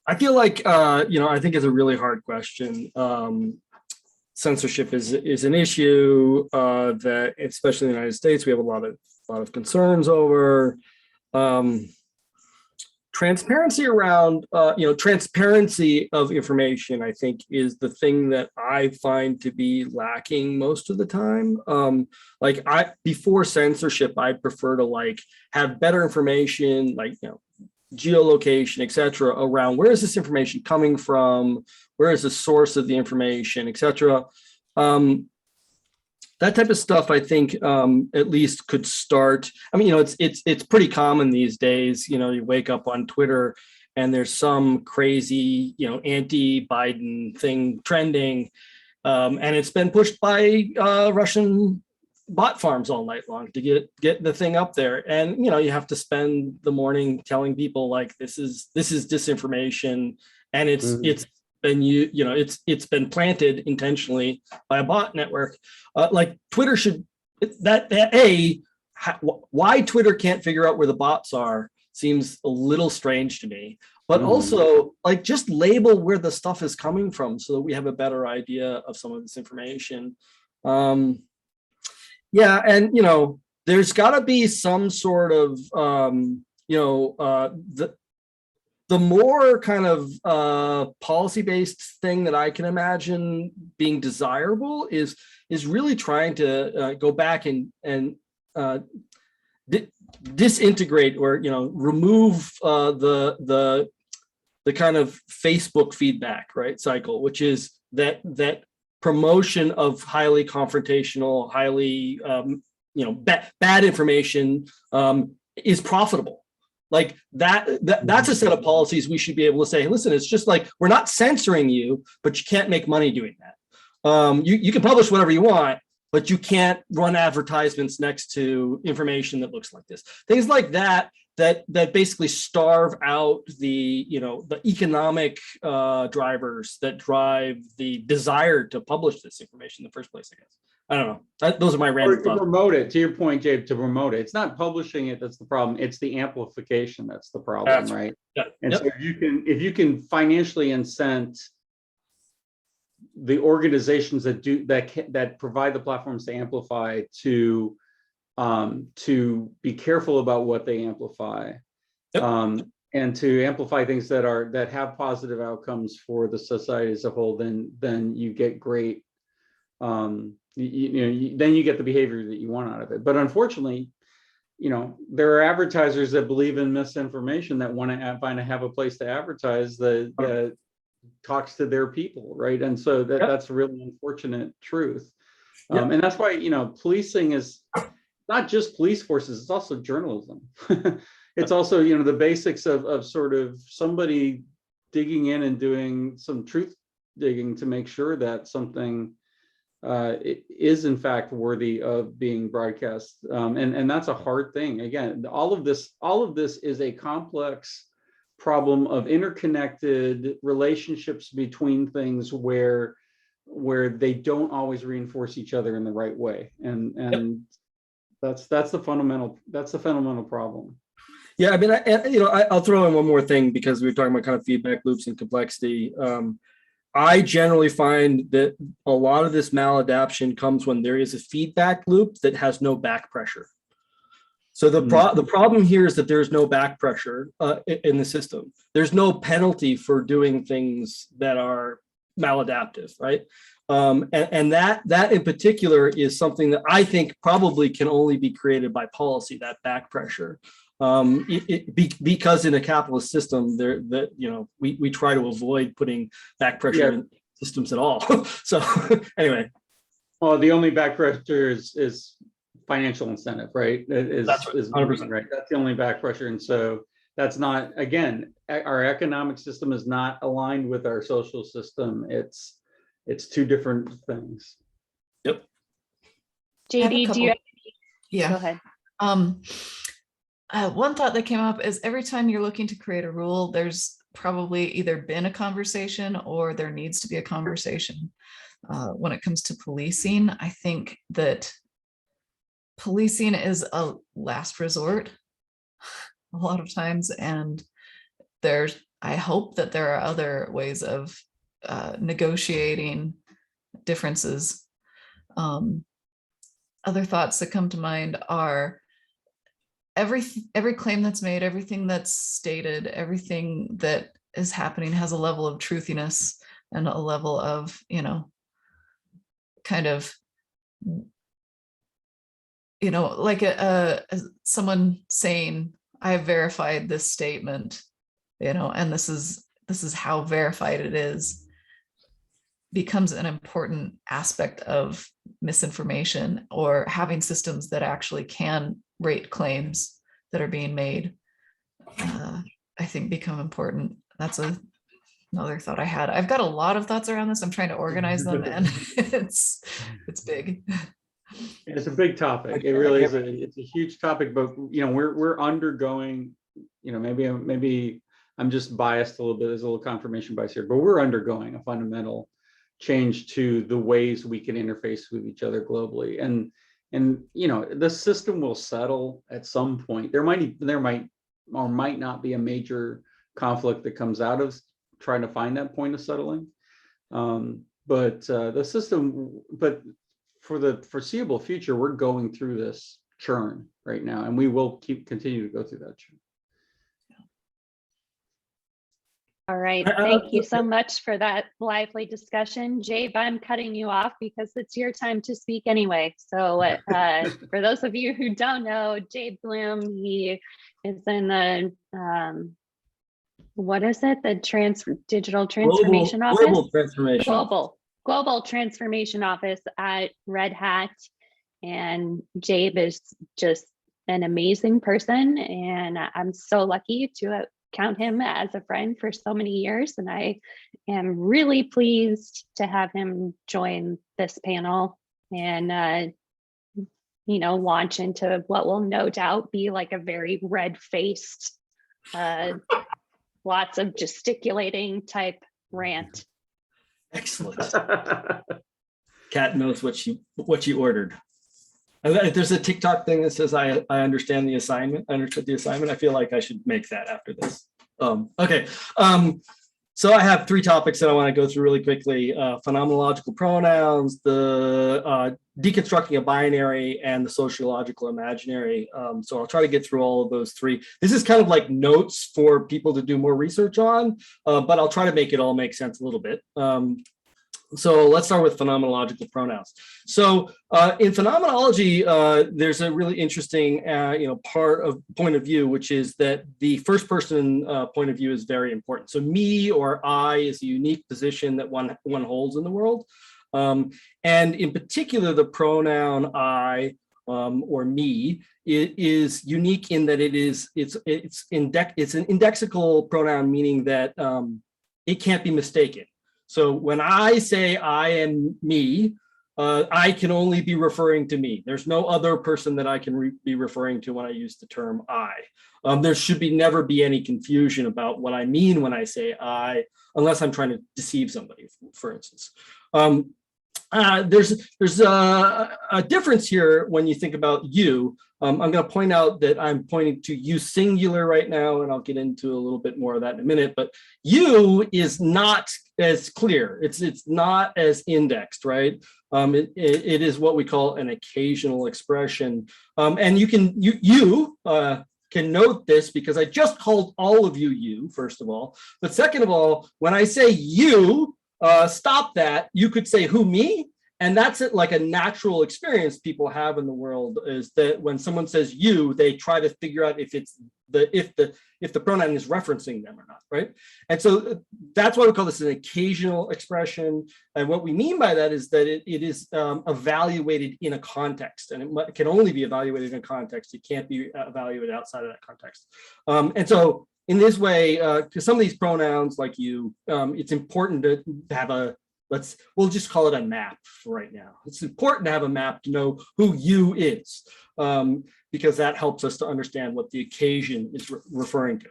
I feel like, you know, I think it's a really hard question. Censorship is an issue that, especially in the United States, we have a lot of concerns over. Transparency around, you know, transparency of information, I think, is the thing that I find to be lacking most of the time. Like before censorship, I prefer to like have better information, like, you know, geolocation, et cetera, around where is this information coming from, where is the source of the information, et cetera. That type of stuff, I think, at least could start. I mean, you know, it's pretty common these days. You know, you wake up on Twitter and there's some crazy, you know, anti-Biden thing trending, and it's been pushed by Russian bot farms all night long to get the thing up there. And you know, you have to spend the morning telling people like this is disinformation, and it's been it's been planted intentionally by a bot network. Like Twitter should why Twitter can't figure out where the bots are seems a little strange to me. but Mhm. also like just label where the stuff is coming from so that we have a better idea of some of this information. Yeah, and there's got to be some sort of the more kind of policy-based thing that I can imagine being desirable is really trying to go back and disintegrate or remove the kind of Facebook feedback cycle, which is that promotion of highly confrontational, highly bad information is profitable. Like that's a set of policies we should be able to say, hey, listen, it's just like we're not censoring you, but you can't make money doing that. You can publish whatever you want, but you can't run advertisements next to information that looks like this. Things like that basically starve out the economic drivers that drive the desire to publish this information in the first place, I guess. I don't know. Those are my Or random to thoughts. promote it, to your point, Jabe, to promote it. It's not publishing it that's the problem. It's the amplification that's the problem, That's right? Yeah. And Yep. so if you can financially incent the organizations that provide the platforms to amplify to be careful about what they amplify, Yep. and to amplify things that have positive outcomes for the society as a whole, then you get great. Then you get the behavior that you want out of it. But unfortunately, there are advertisers that believe in misinformation that want to have a place to advertise that talks to their people, right? And so that's a really unfortunate truth. Yep. And that's why policing is not just police forces; it's also journalism. It's also the basics of sort of somebody digging in and doing some truth digging to make sure that something it is in fact worthy of being broadcast, and that's a hard thing. Again, all of this is a complex problem of interconnected relationships between things where they don't always reinforce each other in the right way, and that's the fundamental problem. Yeah, I mean, I'll throw in one more thing because we were talking about kind of feedback loops and complexity. I generally find that a lot of this maladaption comes when there is a feedback loop that has no back pressure. So the problem here is that there's no back pressure in the system. There's no penalty for doing things that are maladaptive, right? And that in particular is something that I think probably can only be created by policy, that back pressure. Because in a capitalist system, we try to avoid putting back pressure in systems at all. So anyway. Well, the only back pressure is financial incentive, right? That's right, 100%. Right. That's the only back pressure. And so that's not, again, our economic system is not aligned with our social system. It's two different things. Yep. JD, do you have Yeah. Go ahead. One thought that came up is every time you're looking to create a rule, there's probably either been a conversation or there needs to be a conversation. When it comes to policing, I think that policing is a last resort a lot of times, and I hope that there are other ways of negotiating differences. Other thoughts that come to mind are every claim that's made, everything that's stated, everything that is happening has a level of truthiness and a level of, kind of, like someone saying, I have verified this statement, and this is how verified it is, becomes an important aspect of misinformation, or having systems that actually can rate claims that are being made, I think become important. That's another thought I had. I've got a lot of thoughts around this. I'm trying to organize them, and it's big. It's a big topic. It really is. It's a huge topic, but we're undergoing. Maybe I'm just biased a little bit. There's a little confirmation bias here, but we're undergoing a fundamental change to the ways we can interface with each other globally, and the system will settle at some point. There might or might not be a major conflict that comes out of trying to find that point of settling. But the system, but for the foreseeable future, we're going through this churn right now, and we will continue to go through that churn. All right, thank you so much for that lively discussion. Jabe, I'm cutting you off because it's your time to speak anyway. So for those of you who don't know, Jabe Bloom, he is in the, what is it? The digital transformation office? Global transformation. Global transformation office at Red Hat. And Jabe is just an amazing person. And I'm so lucky to count him as a friend for so many years. And I am really pleased to have him join this panel and, launch into what will no doubt be like a very red-faced, lots of gesticulating type rant. Excellent. Kat knows what she ordered. There's a TikTok thing that says I understand the assignment. I understood the assignment. I feel like I should make that after this. Okay. So I have 3 topics that I want to go through really quickly: phenomenological pronouns, the deconstructing a binary, and the sociological imaginary. So I'll try to get through all of those 3. This is kind of like notes for people to do more research on, but I'll try to make it all make sense a little bit. So let's start with phenomenological pronouns. So in phenomenology, there's a really interesting, point of view, which is that the first person point of view is very important. So me or I is a unique position that one holds in the world. And in particular, the pronoun I or me is unique in that it's an indexical pronoun, meaning that it can't be mistaken. So when I say I am me, I can only be referring to me. There's no other person that I can be referring to when I use the term I. There should never be any confusion about what I mean when I say I, unless I'm trying to deceive somebody, for instance. There's a difference here when you think about you. I'm going to point out that I'm pointing to you singular right now, and I'll get into a little bit more of that in a minute. But you is not as clear. It's not as indexed, right? It is what we call an occasional expression, and you can note this because I just called all of you, first of all. But second of all, when I say you, stop that. You could say who, me? And that's it, like a natural experience people have in the world, is that when someone says you, they try to figure out if the pronoun is referencing them or not, right? And so that's why we call this an occasional expression. And what we mean by that is that it is evaluated in a context, and it can only be evaluated in a context. It can't be evaluated outside of that context. And so in this way, because some of these pronouns like you, it's important to have we'll just call it a map for right now. It's important to have a map to know who you is, because that helps us to understand what the occasion is referring to.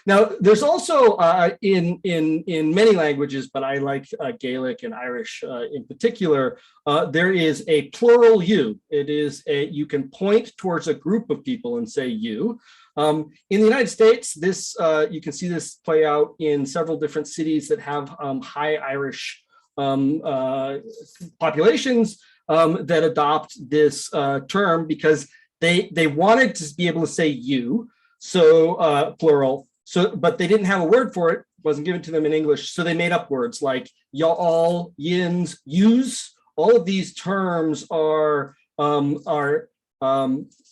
Now, there's also in many languages, but I like Gaelic and Irish in particular, there is a plural you. It is you can point towards a group of people and say you. In the United States, this you can see this play out in several different cities that have high Irish populations that adopt this term because they wanted to be able to say you, so plural. So, but they didn't have a word for it. Wasn't given to them in English, so they made up words like y'all, yins, yous. All of these terms are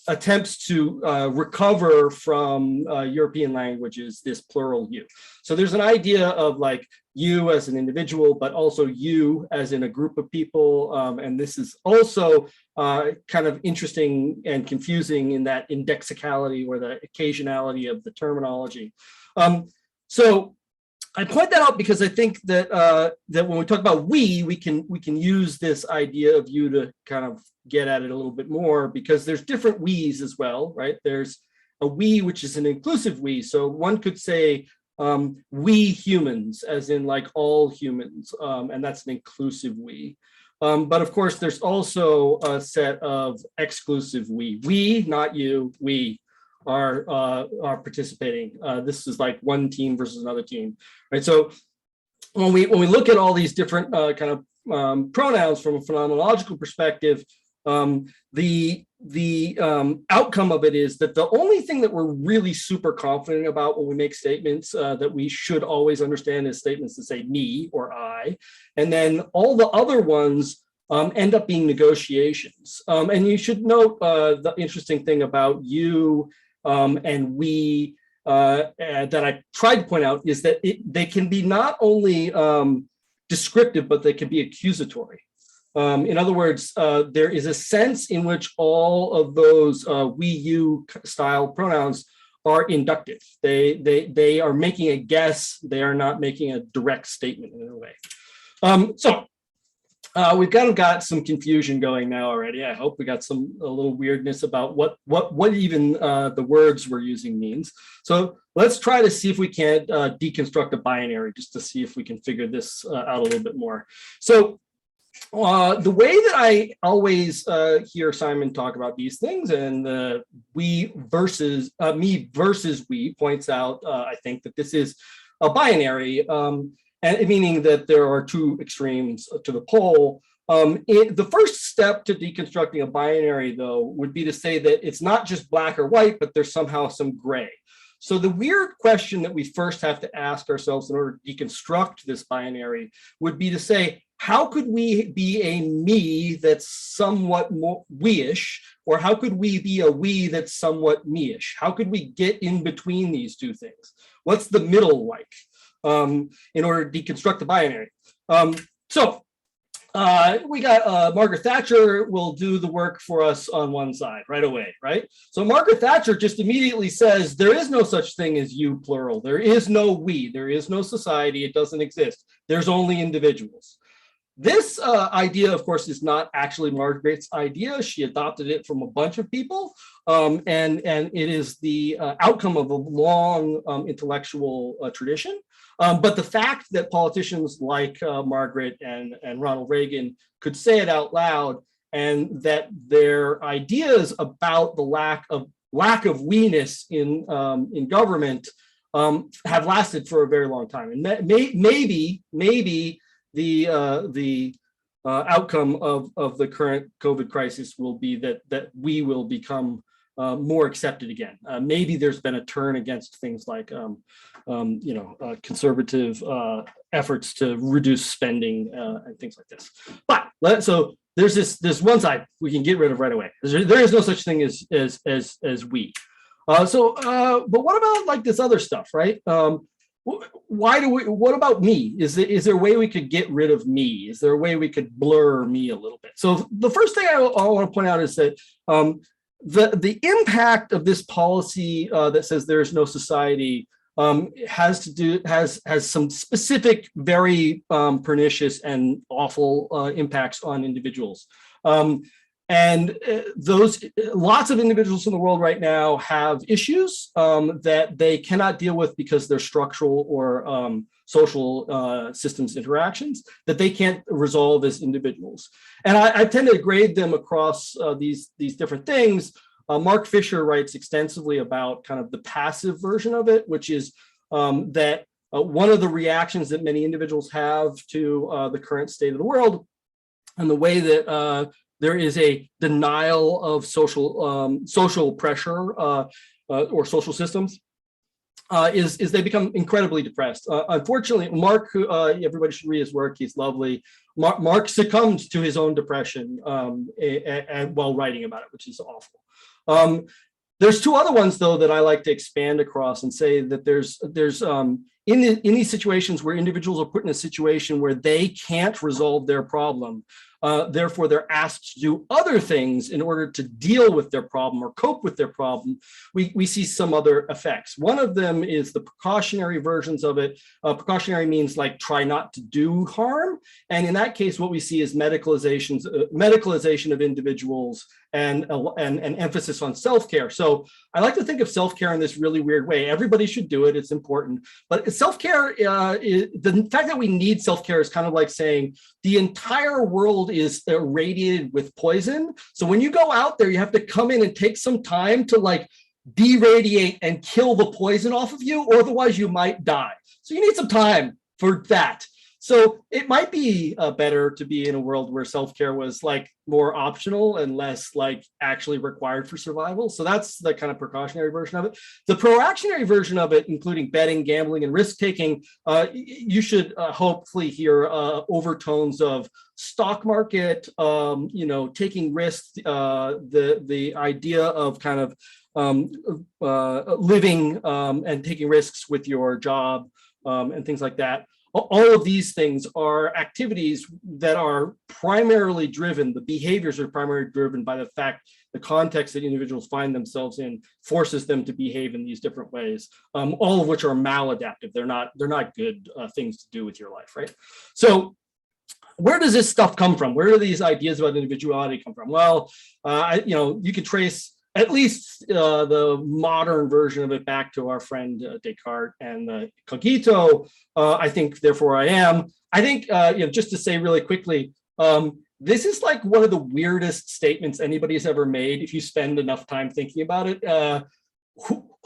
attempts to recover from European languages this plural you. So there's an idea of like you as an individual, but also you as in a group of people. And this is also kind of interesting and confusing in that indexicality or the occasionality of the terminology. So I point that out because I think that that when we talk about we can use this idea of you to kind of get at it a little bit more, because there's different we's as well, right? There's a we which is an inclusive we. So one could say we humans, as in like all humans, and that's an inclusive we. But of course, there's also a set of exclusive we, not you, we. are participating. This is like one team versus another team, right? So when we look at all these different kind of pronouns from a phenomenological perspective, the outcome of it is that the only thing that we're really super confident about when we make statements that we should always understand is statements that say me or I, and then all the other ones end up being negotiations. And you should note the interesting thing about you and we that I tried to point out is that they can be not only descriptive, but they can be accusatory. In other words, there is a sense in which all of those we, you style pronouns are inductive. They are making a guess. They are not making a direct statement in a way. So we've kind of got some confusion going now already. I hope we got a little weirdness about what even the words we're using means. So let's try to see if we can't deconstruct a binary just to see if we can figure this out a little bit more. So the way that I always hear Simon talk about these things, and me versus we points out, I think that this is a binary, and meaning that there are two extremes to the pole. The first step to deconstructing a binary, though, would be to say that it's not just black or white, but there's somehow some gray. So the weird question that we first have to ask ourselves in order to deconstruct this binary would be to say, how could we be a me that's somewhat more we-ish, or how could we be a we that's somewhat me-ish? How could we get in between these two things? What's the middle like in order to deconstruct the binary? We got Margaret Thatcher will do the work for us on one side right away, right? So Margaret Thatcher just immediately says, there is no such thing as you, plural. There is no we, there is no society, it doesn't exist. There's only individuals. This idea, of course, is not actually Margaret's idea. She adopted it from a bunch of people, and it is the outcome of a long intellectual tradition. But the fact that politicians like Margaret and Ronald Reagan could say it out loud, and that their ideas about the lack of we-ness in government have lasted for a very long time, and maybe the outcome of the current COVID crisis will be that we will become more accepted again. Maybe there's been a turn against things like conservative efforts to reduce spending and things like this. But so there's this one side we can get rid of right away. There is no such thing as we. But what about like this other stuff, right? What about me? Is there a way we could get rid of me? Is there a way we could blur me a little bit? So the first thing I want to point out is that the impact of this policy that says there is no society has some specific, very pernicious and awful impacts on individuals. And those lots of individuals in the world right now have issues that they cannot deal with because they're structural or social systems interactions that they can't resolve as individuals. And I tend to grade them across these different things. Mark Fisher writes extensively about kind of the passive version of it, which is that one of the reactions that many individuals have to the current state of the world and the way that there is a denial of social pressure or social systems is they become incredibly depressed. Unfortunately, Mark, everybody should read his work. He's lovely. Mark succumbed to his own depression while writing about it, which is awful. There's two other ones, though, that I like to expand across and say that there's in these situations where individuals are put in a situation where they can't resolve their problem, therefore they're asked to do other things in order to deal with their problem or cope with their problem, we see some other effects. One of them is the precautionary versions of it. Precautionary means like try not to do harm. And in that case, what we see is medicalization of individuals and an emphasis on self-care. So I like to think of self-care in this really weird way. Everybody should do it, it's important. But self-care, the fact that we need self-care is kind of like saying the entire world is irradiated with poison. So when you go out there, you have to come in and take some time to like deradiate and kill the poison off of you, or otherwise you might die. So you need some time for that. So it might be better to be in a world where self-care was like more optional and less like actually required for survival. So that's the kind of precautionary version of it. The proactionary version of it, including betting, gambling, and risk-taking, you should hopefully hear overtones of stock market, taking risks, the idea of kind of living and taking risks with your job and things like that. All of these things are activities that are primarily driven, the behaviors are primarily driven by the fact the context that individuals find themselves in forces them to behave in these different ways, all of which are maladaptive. They're not good things to do with your life, right? So where does this stuff come from? Where do these ideas about individuality come from? Well, you can trace at least the modern version of it back to our friend Descartes and the cogito. I think, therefore I am. I think, just to say really quickly, this is like one of the weirdest statements anybody's ever made if you spend enough time thinking about it.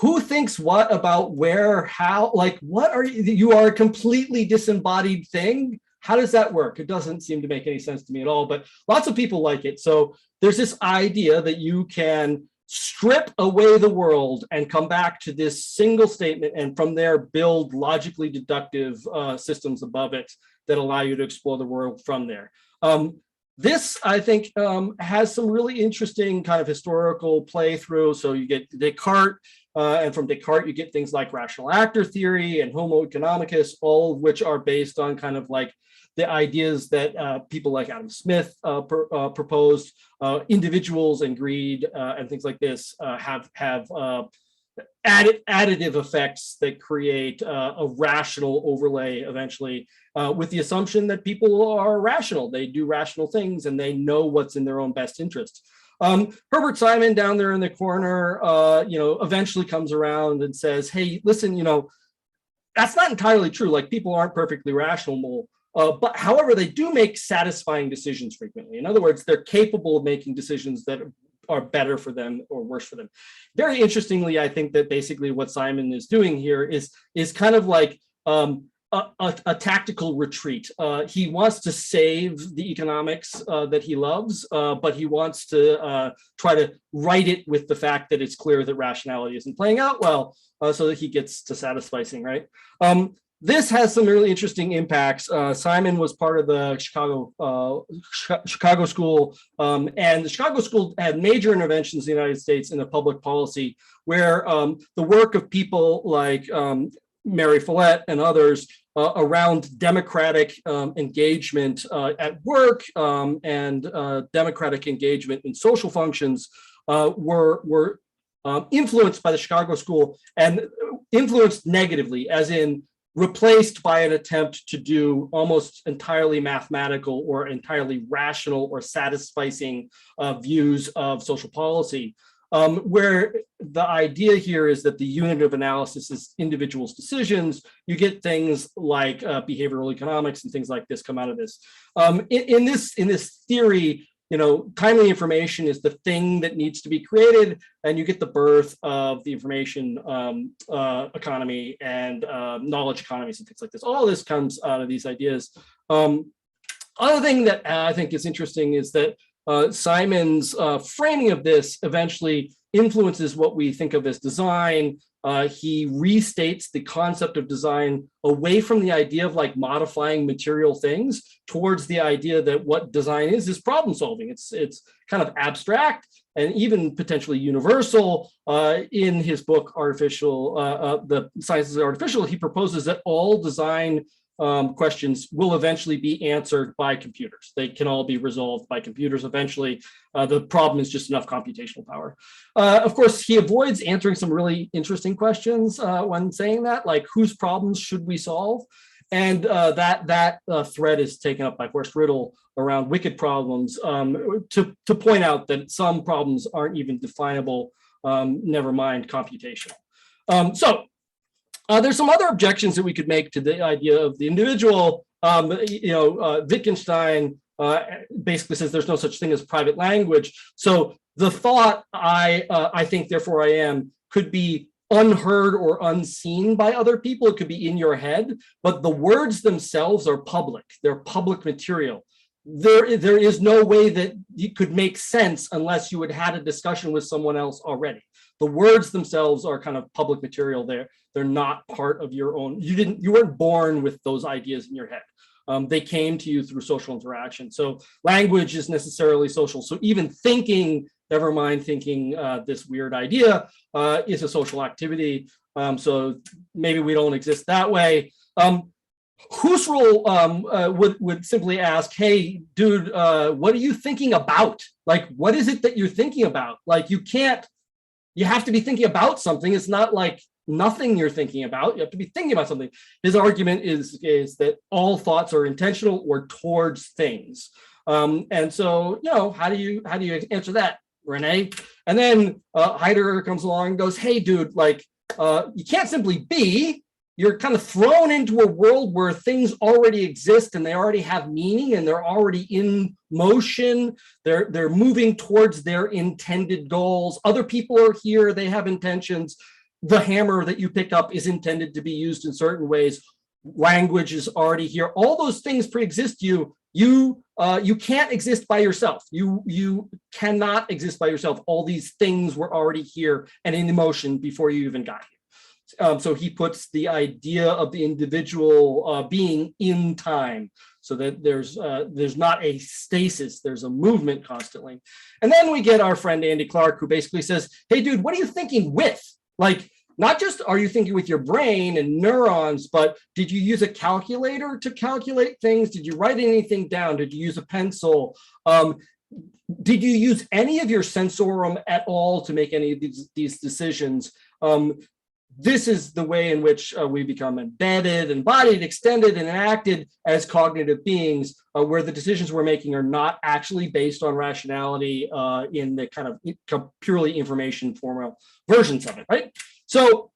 Who thinks what about where, how, like, what are you? You are a completely disembodied thing. How does that work? It doesn't seem to make any sense to me at all, but lots of people like it. So there's this idea that you can strip away the world and come back to this single statement, and from there build logically deductive systems above it that allow you to explore the world from there. This, I think, has some really interesting kind of historical playthrough. So you get Descartes, and from Descartes, you get things like rational actor theory and Homo economicus, all of which are based on kind of like the ideas that people like Adam Smith proposed. Individuals and greed and things like this have additive effects that create a rational overlay eventually, with the assumption that people are rational. They do rational things and they know what's in their own best interest. Herbert Simon down there in the corner, eventually comes around and says, hey, listen, that's not entirely true. Like, people aren't perfectly rational. But however, they do make satisfying decisions frequently. In other words, they're capable of making decisions that are better for them or worse for them. Very interestingly, I think that basically what Simon is doing here is kind of like a tactical retreat. He wants to save the economics that he loves, but he wants to try to right it with the fact that it's clear that rationality isn't playing out well, so that he gets to satisficing, right? This has some really interesting impacts. Simon was part of the Chicago School, and the Chicago School had major interventions in the United States in the public policy, where the work of people like Mary Follett and others around democratic engagement at work and democratic engagement in social functions were influenced by the Chicago School, and influenced negatively, as in replaced by an attempt to do almost entirely mathematical or entirely rational or satisficing views of social policy, where the idea here is that the unit of analysis is individuals' decisions. You get things like behavioral economics and things like this come out of this. In this theory, timely information is the thing that needs to be created, and you get the birth of the information economy and knowledge economies and things like this. All of this comes out of these ideas. Other thing that I think is interesting is that Simon's framing of this eventually influences what we think of as design. He restates the concept of design away from the idea of like modifying material things towards the idea that what design is problem solving. It's kind of abstract and even potentially universal. In his book, The Sciences of Artificial, he proposes that all design questions will eventually be answered by computers. They can all be resolved by computers eventually. The problem is just enough computational power. Of course, he avoids answering some really interesting questions when saying that, like whose problems should we solve? And that thread is taken up by Horst Riddle around wicked problems, to point out that some problems aren't even definable, never mind computational. There's some other objections that we could make to the idea of the individual. Wittgenstein basically says there's no such thing as private language. So The thought I think, therefore I am could be unheard or unseen by other people. It could be in your head, but the words themselves are public. They're public material. There is no way that you could make sense unless you had had a discussion with someone else already. The words themselves are kind of public material. They're not part of your own. You weren't born with those ideas in your head. They came to you through social interaction. So language is necessarily social. So even thinking, never mind thinking this weird idea, is a social activity. So maybe we don't exist that way. Husserl would simply ask, hey, dude, what are you thinking about? Like, what is it that you're thinking about? Like, you have to be thinking about something. It's not like nothing you're thinking about. You have to be thinking about something. His argument is that all thoughts are intentional or towards things. And so, how do you answer that, Renee? And then Heidegger comes along and goes, hey, dude, like, you can't simply be. You're kind of thrown into a world where things already exist and they already have meaning and they're already in motion. They're moving towards their intended goals. Other people are here. They have intentions. The hammer that you pick up is intended to be used in certain ways. Language is already here. All those things pre-exist you. You can't exist by yourself. You cannot exist by yourself. All these things were already here and in motion before you even got here. So he puts the idea of the individual being in time, so that there's not a stasis, there's a movement constantly. And then we get our friend Andy Clark, who basically says, hey, dude, what are you thinking with? Like, not just are you thinking with your brain and neurons, but did you use a calculator to calculate things? Did you write anything down? Did you use a pencil? Did you use any of your sensorium at all to make any of these decisions? This is the way in which we become embedded, embodied, extended, and enacted as cognitive beings, where the decisions we're making are not actually based on rationality in the kind of purely information formal versions of it, right? So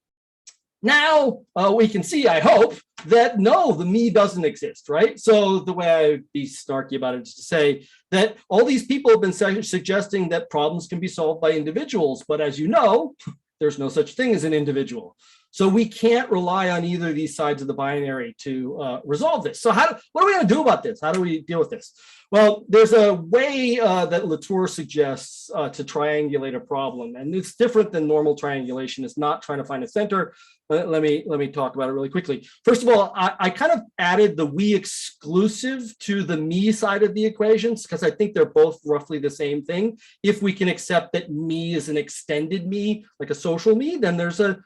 now we can see, I hope, that no, the me doesn't exist, right? So the way I'd be snarky about it is to say that all these people have been suggesting that problems can be solved by individuals, but as you know, there's no such thing as an individual. So we can't rely on either of these sides of the binary to resolve this. So what are we going to do about this? How do we deal with this? Well, there's a way that Latour suggests to triangulate a problem, and it's different than normal triangulation. It's not trying to find a center. Let me talk about it really quickly. First of all, I kind of added the we exclusive to the me side of the equations because I think they're both roughly the same thing. If we can accept that me is an extended me, like a social me, then there's a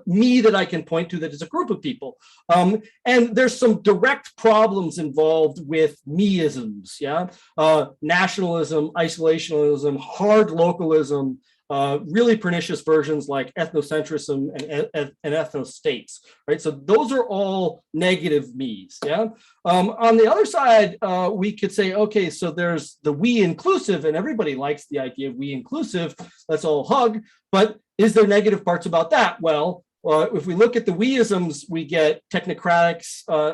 me that I can point to that is a group of people. And there's some direct problems involved with meisms, nationalism, isolationism, hard localism, really pernicious versions like ethnocentrism and ethnostates, right? So those are all negative me's, On the other side, we could say, okay, so there's the we inclusive, and everybody likes the idea of we inclusive, let's all hug, but is there negative parts about that? Well, if we look at the weisms, we get technocratic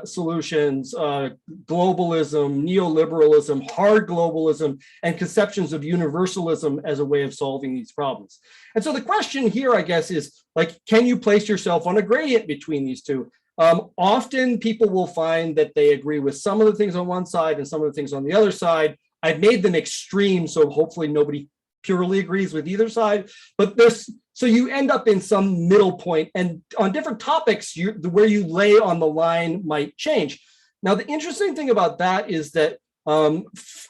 solutions, globalism, neoliberalism, hard globalism, and conceptions of universalism as a way of solving these problems. And so the question here, I guess, is like, can you place yourself on a gradient between these two? Often people will find that they agree with some of the things on one side and some of the things on the other side. I've made them extreme, so hopefully nobody purely agrees with either side, but so you end up in some middle point, and on different topics, where you lay on the line might change. Now, the interesting thing about that is that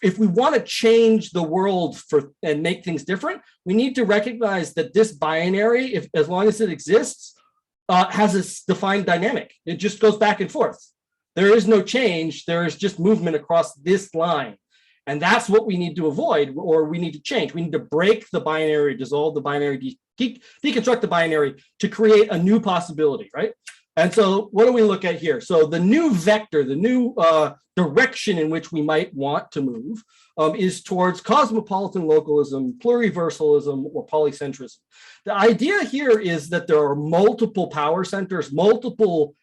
if we want to change the world and make things different, we need to recognize that this binary, as long as it exists, has a defined dynamic. It just goes back and forth. There is no change. There is just movement across this line. And that's what we need to avoid, or we need to change. We need to break the binary, dissolve the binary, deconstruct the binary to create a new possibility, right? And so what do we look at here? So the new vector, the new direction in which we might want to move is towards cosmopolitan localism, pluriversalism, or polycentrism. The idea here is that there are multiple power centers, multiple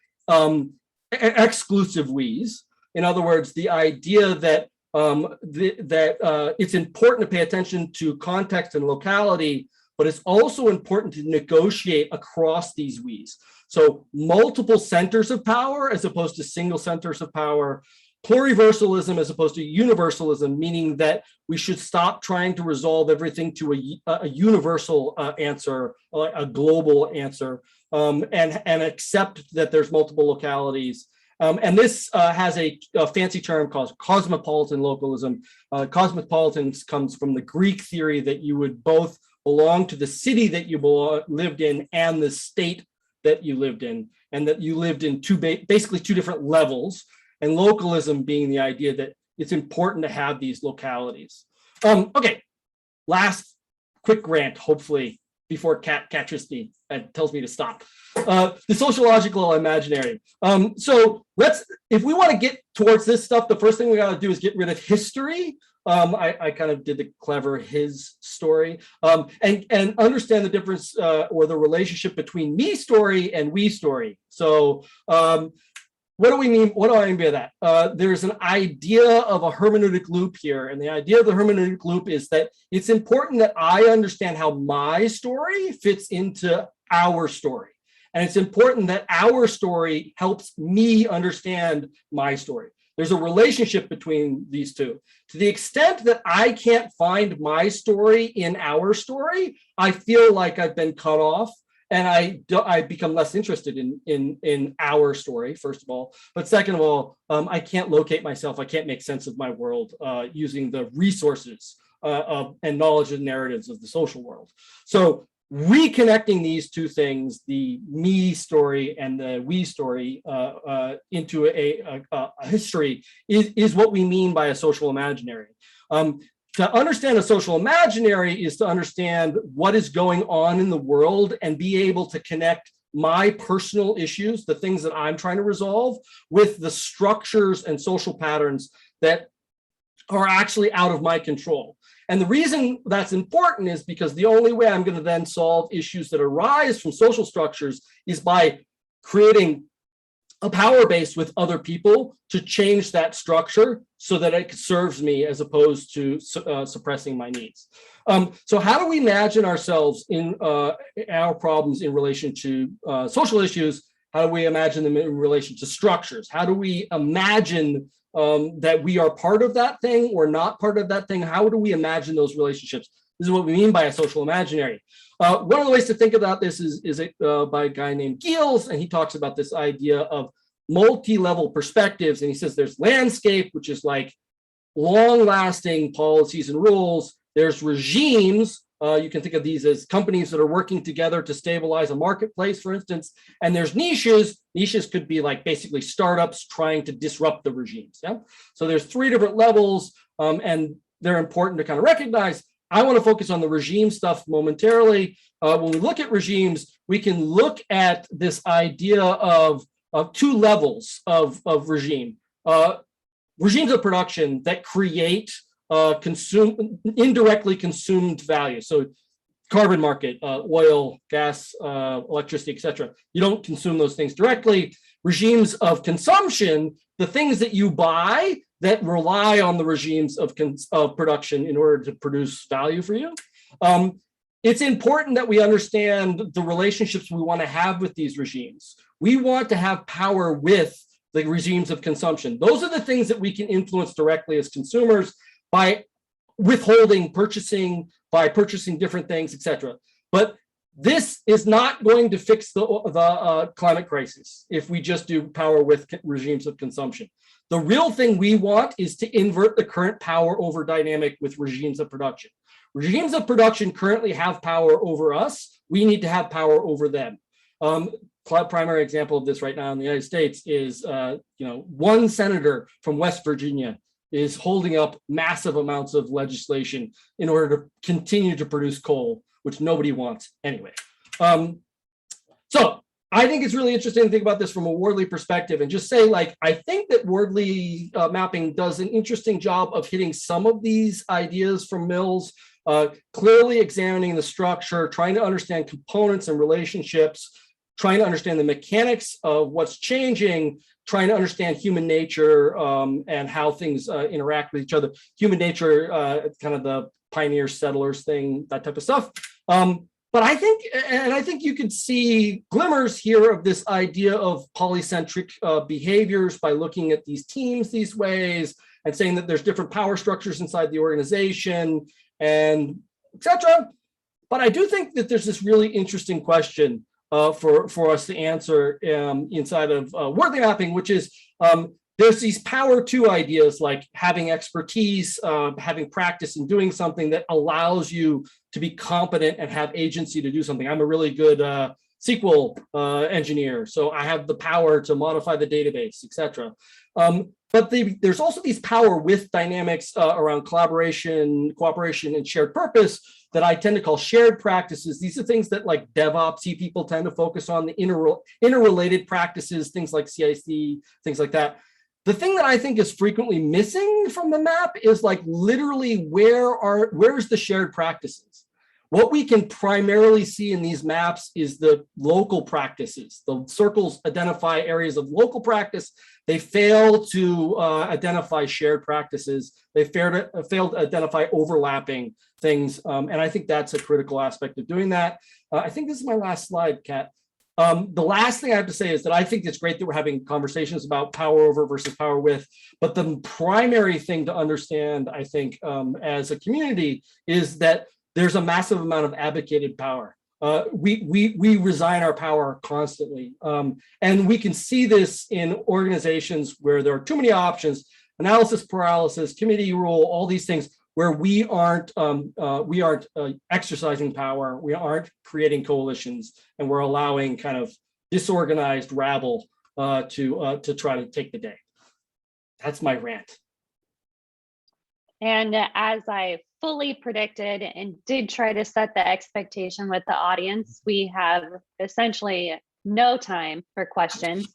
exclusive we's. In other words, the idea that that it's important to pay attention to context and locality, but it's also important to negotiate across these we's. So multiple centers of power as opposed to single centers of power, pluriversalism as opposed to universalism, meaning that we should stop trying to resolve everything to a universal answer, a global answer, and accept that there's multiple localities. And this has a fancy term called cosmopolitan localism. Cosmopolitan comes from the Greek theory that you would both belong to the city that you lived in and the state that you lived in, and that you lived in basically two different levels. And localism being the idea that it's important to have these localities. Okay, last quick rant, hopefully, before Kat catches me and tells me to stop. The sociological imaginary. So if we want to get towards this stuff, the first thing we got to do is get rid of history. I kind of did the clever his story, and understand the difference or the relationship between me story and we story. So what do we mean? What do I mean by that? There's an idea of a hermeneutic loop here. And the idea of the hermeneutic loop is that it's important that I understand how my story fits into our story. And it's important that our story helps me understand my story. There's a relationship between these two. To the extent that I can't find my story in our story, I feel like I've been cut off. And I become less interested in our story, first of all. But second of all, I can't locate myself. I can't make sense of my world using the resources and knowledge and narratives of the social world. So reconnecting these two things, the me story and the we story, into a history is what we mean by a social imaginary. To understand a social imaginary is to understand what is going on in the world and be able to connect my personal issues, the things that I'm trying to resolve, with the structures and social patterns that are actually out of my control. And the reason that's important is because the only way I'm going to then solve issues that arise from social structures is by creating a power base with other people to change that structure so that it serves me as opposed to suppressing my needs. So how do we imagine ourselves in our problems in relation to social issues? How do we imagine them in relation to structures? How do we imagine that we are part of that thing or not part of that thing? How do we imagine those relationships? This is what we mean by a social imaginary. One of the ways to think about this is by a guy named Giels, and he talks about this idea of multi-level perspectives. And he says there's landscape, which is like long-lasting policies and rules. There's regimes. You can think of these as companies that are working together to stabilize a marketplace, for instance. And there's niches. Niches could be like basically startups trying to disrupt the regimes. Yeah. So there's three different levels, and they're important to kind of recognize. I want to focus on the regime stuff momentarily. When we look at regimes, we can look at this idea of two levels of regime. Regimes of production that create indirectly consumed value. So carbon market, oil, gas, electricity, etc. You don't consume those things directly. Regimes of consumption, the things that you buy that rely on the regimes of production in order to produce value for you. It's important that we understand the relationships we want to have with these regimes. We want to have power with the regimes of consumption. Those are the things that we can influence directly as consumers by withholding purchasing, by purchasing different things, etc. But this is not going to fix the climate crisis if we just do power with regimes of consumption. The real thing we want is to invert the current power over dynamic with regimes of production. Regimes of production currently have power over us. We need to have power over them. Primary example of this right now in the United States is, one senator from West Virginia is holding up massive amounts of legislation in order to continue to produce coal, which nobody wants anyway. So I think it's really interesting to think about this from a Wardley perspective and just say, like, I think that Wardley mapping does an interesting job of hitting some of these ideas from Mills, clearly examining the structure, trying to understand components and relationships, trying to understand the mechanics of what's changing, trying to understand human nature and how things interact with each other. Human nature, kind of the pioneer settlers thing, that type of stuff. But I think you can see glimmers here of this idea of polycentric behaviors by looking at these teams these ways and saying that there's different power structures inside the organization and etc. But I do think that there's this really interesting question for us to answer inside of worthy mapping, which is there's these power to ideas like having expertise, having practice in doing something that allows you to be competent and have agency to do something. I'm a really good SQL engineer, so I have the power to modify the database, etc. But there's also these power with dynamics around collaboration, cooperation, and shared purpose that I tend to call shared practices. These are things that like DevOps people tend to focus on, the interrelated practices, things like CI/CD, things like that. The thing that I think is frequently missing from the map is like literally where's the shared practices? What we can primarily see in these maps is the local practices. The circles identify areas of local practice. They fail to identify shared practices. They fail to identify overlapping things. And I think that's a critical aspect of doing that. I think this is my last slide, Kat. The last thing I have to say is that I think it's great that we're having conversations about power over versus power with, but the primary thing to understand, I think, as a community is that there's a massive amount of abdicated power. We resign our power constantly. And we can see this in organizations where there are too many options, analysis paralysis, committee rule, all these things where we aren't exercising power, we aren't creating coalitions, and we're allowing kind of disorganized rabble to try to take the day. That's my rant. And as I fully predicted and did try to set the expectation with the audience, we have essentially no time for questions,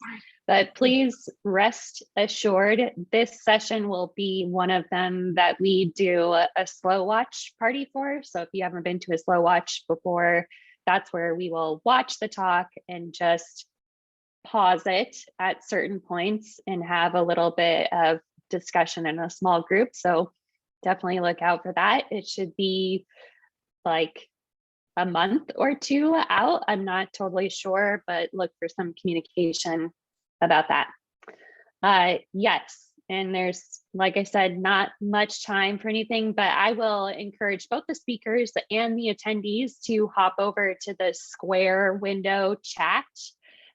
but please rest assured this session will be one of them that we do a slow watch party for. So if you haven't been to a slow watch before, that's where we will watch the talk and just pause it at certain points and have a little bit of discussion in a small group. So definitely look out for that. It should be like a month or two out. I'm not totally sure, but look for some communication about that. Yes, and there's, like I said, not much time for anything, but I will encourage both the speakers and the attendees to hop over to the Square window chat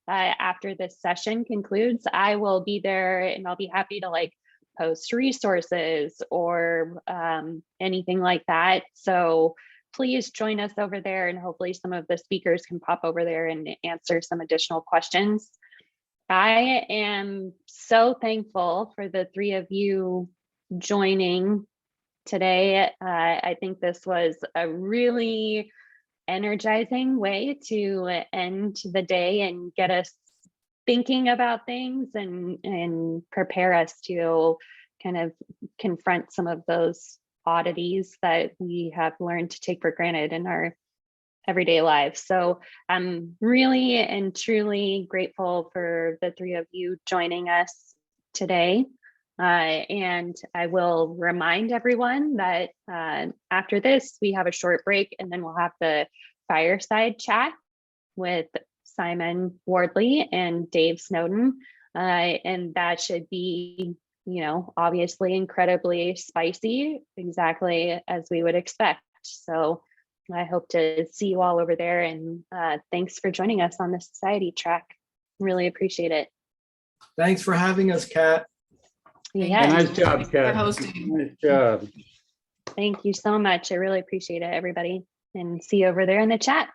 after this session concludes. I will be there and I'll be happy to like post resources or anything like that. So please join us over there, and hopefully some of the speakers can pop over there and answer some additional questions. I am so thankful for the three of you joining today. I think this was a really energizing way to end the day and get us thinking about things and prepare us to kind of confront some of those oddities that we have learned to take for granted in our everyday lives. So I'm really and truly grateful for the three of you joining us today. And I will remind everyone that after this, we have a short break and then we'll have the fireside chat with Simon Wardley and Dave Snowden. And that should be, you know, obviously incredibly spicy, exactly as we would expect. So I hope to see you all over there, and thanks for joining us on the society track. Really appreciate it. Thanks for having us, Kat. Yeah, Nice job, For Kat. hosting. Nice job. thank you so much. I really appreciate it, everybody, and see you over there in the chat.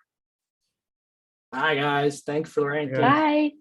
Bye, guys. Thanks for the ranking. Yeah. Bye.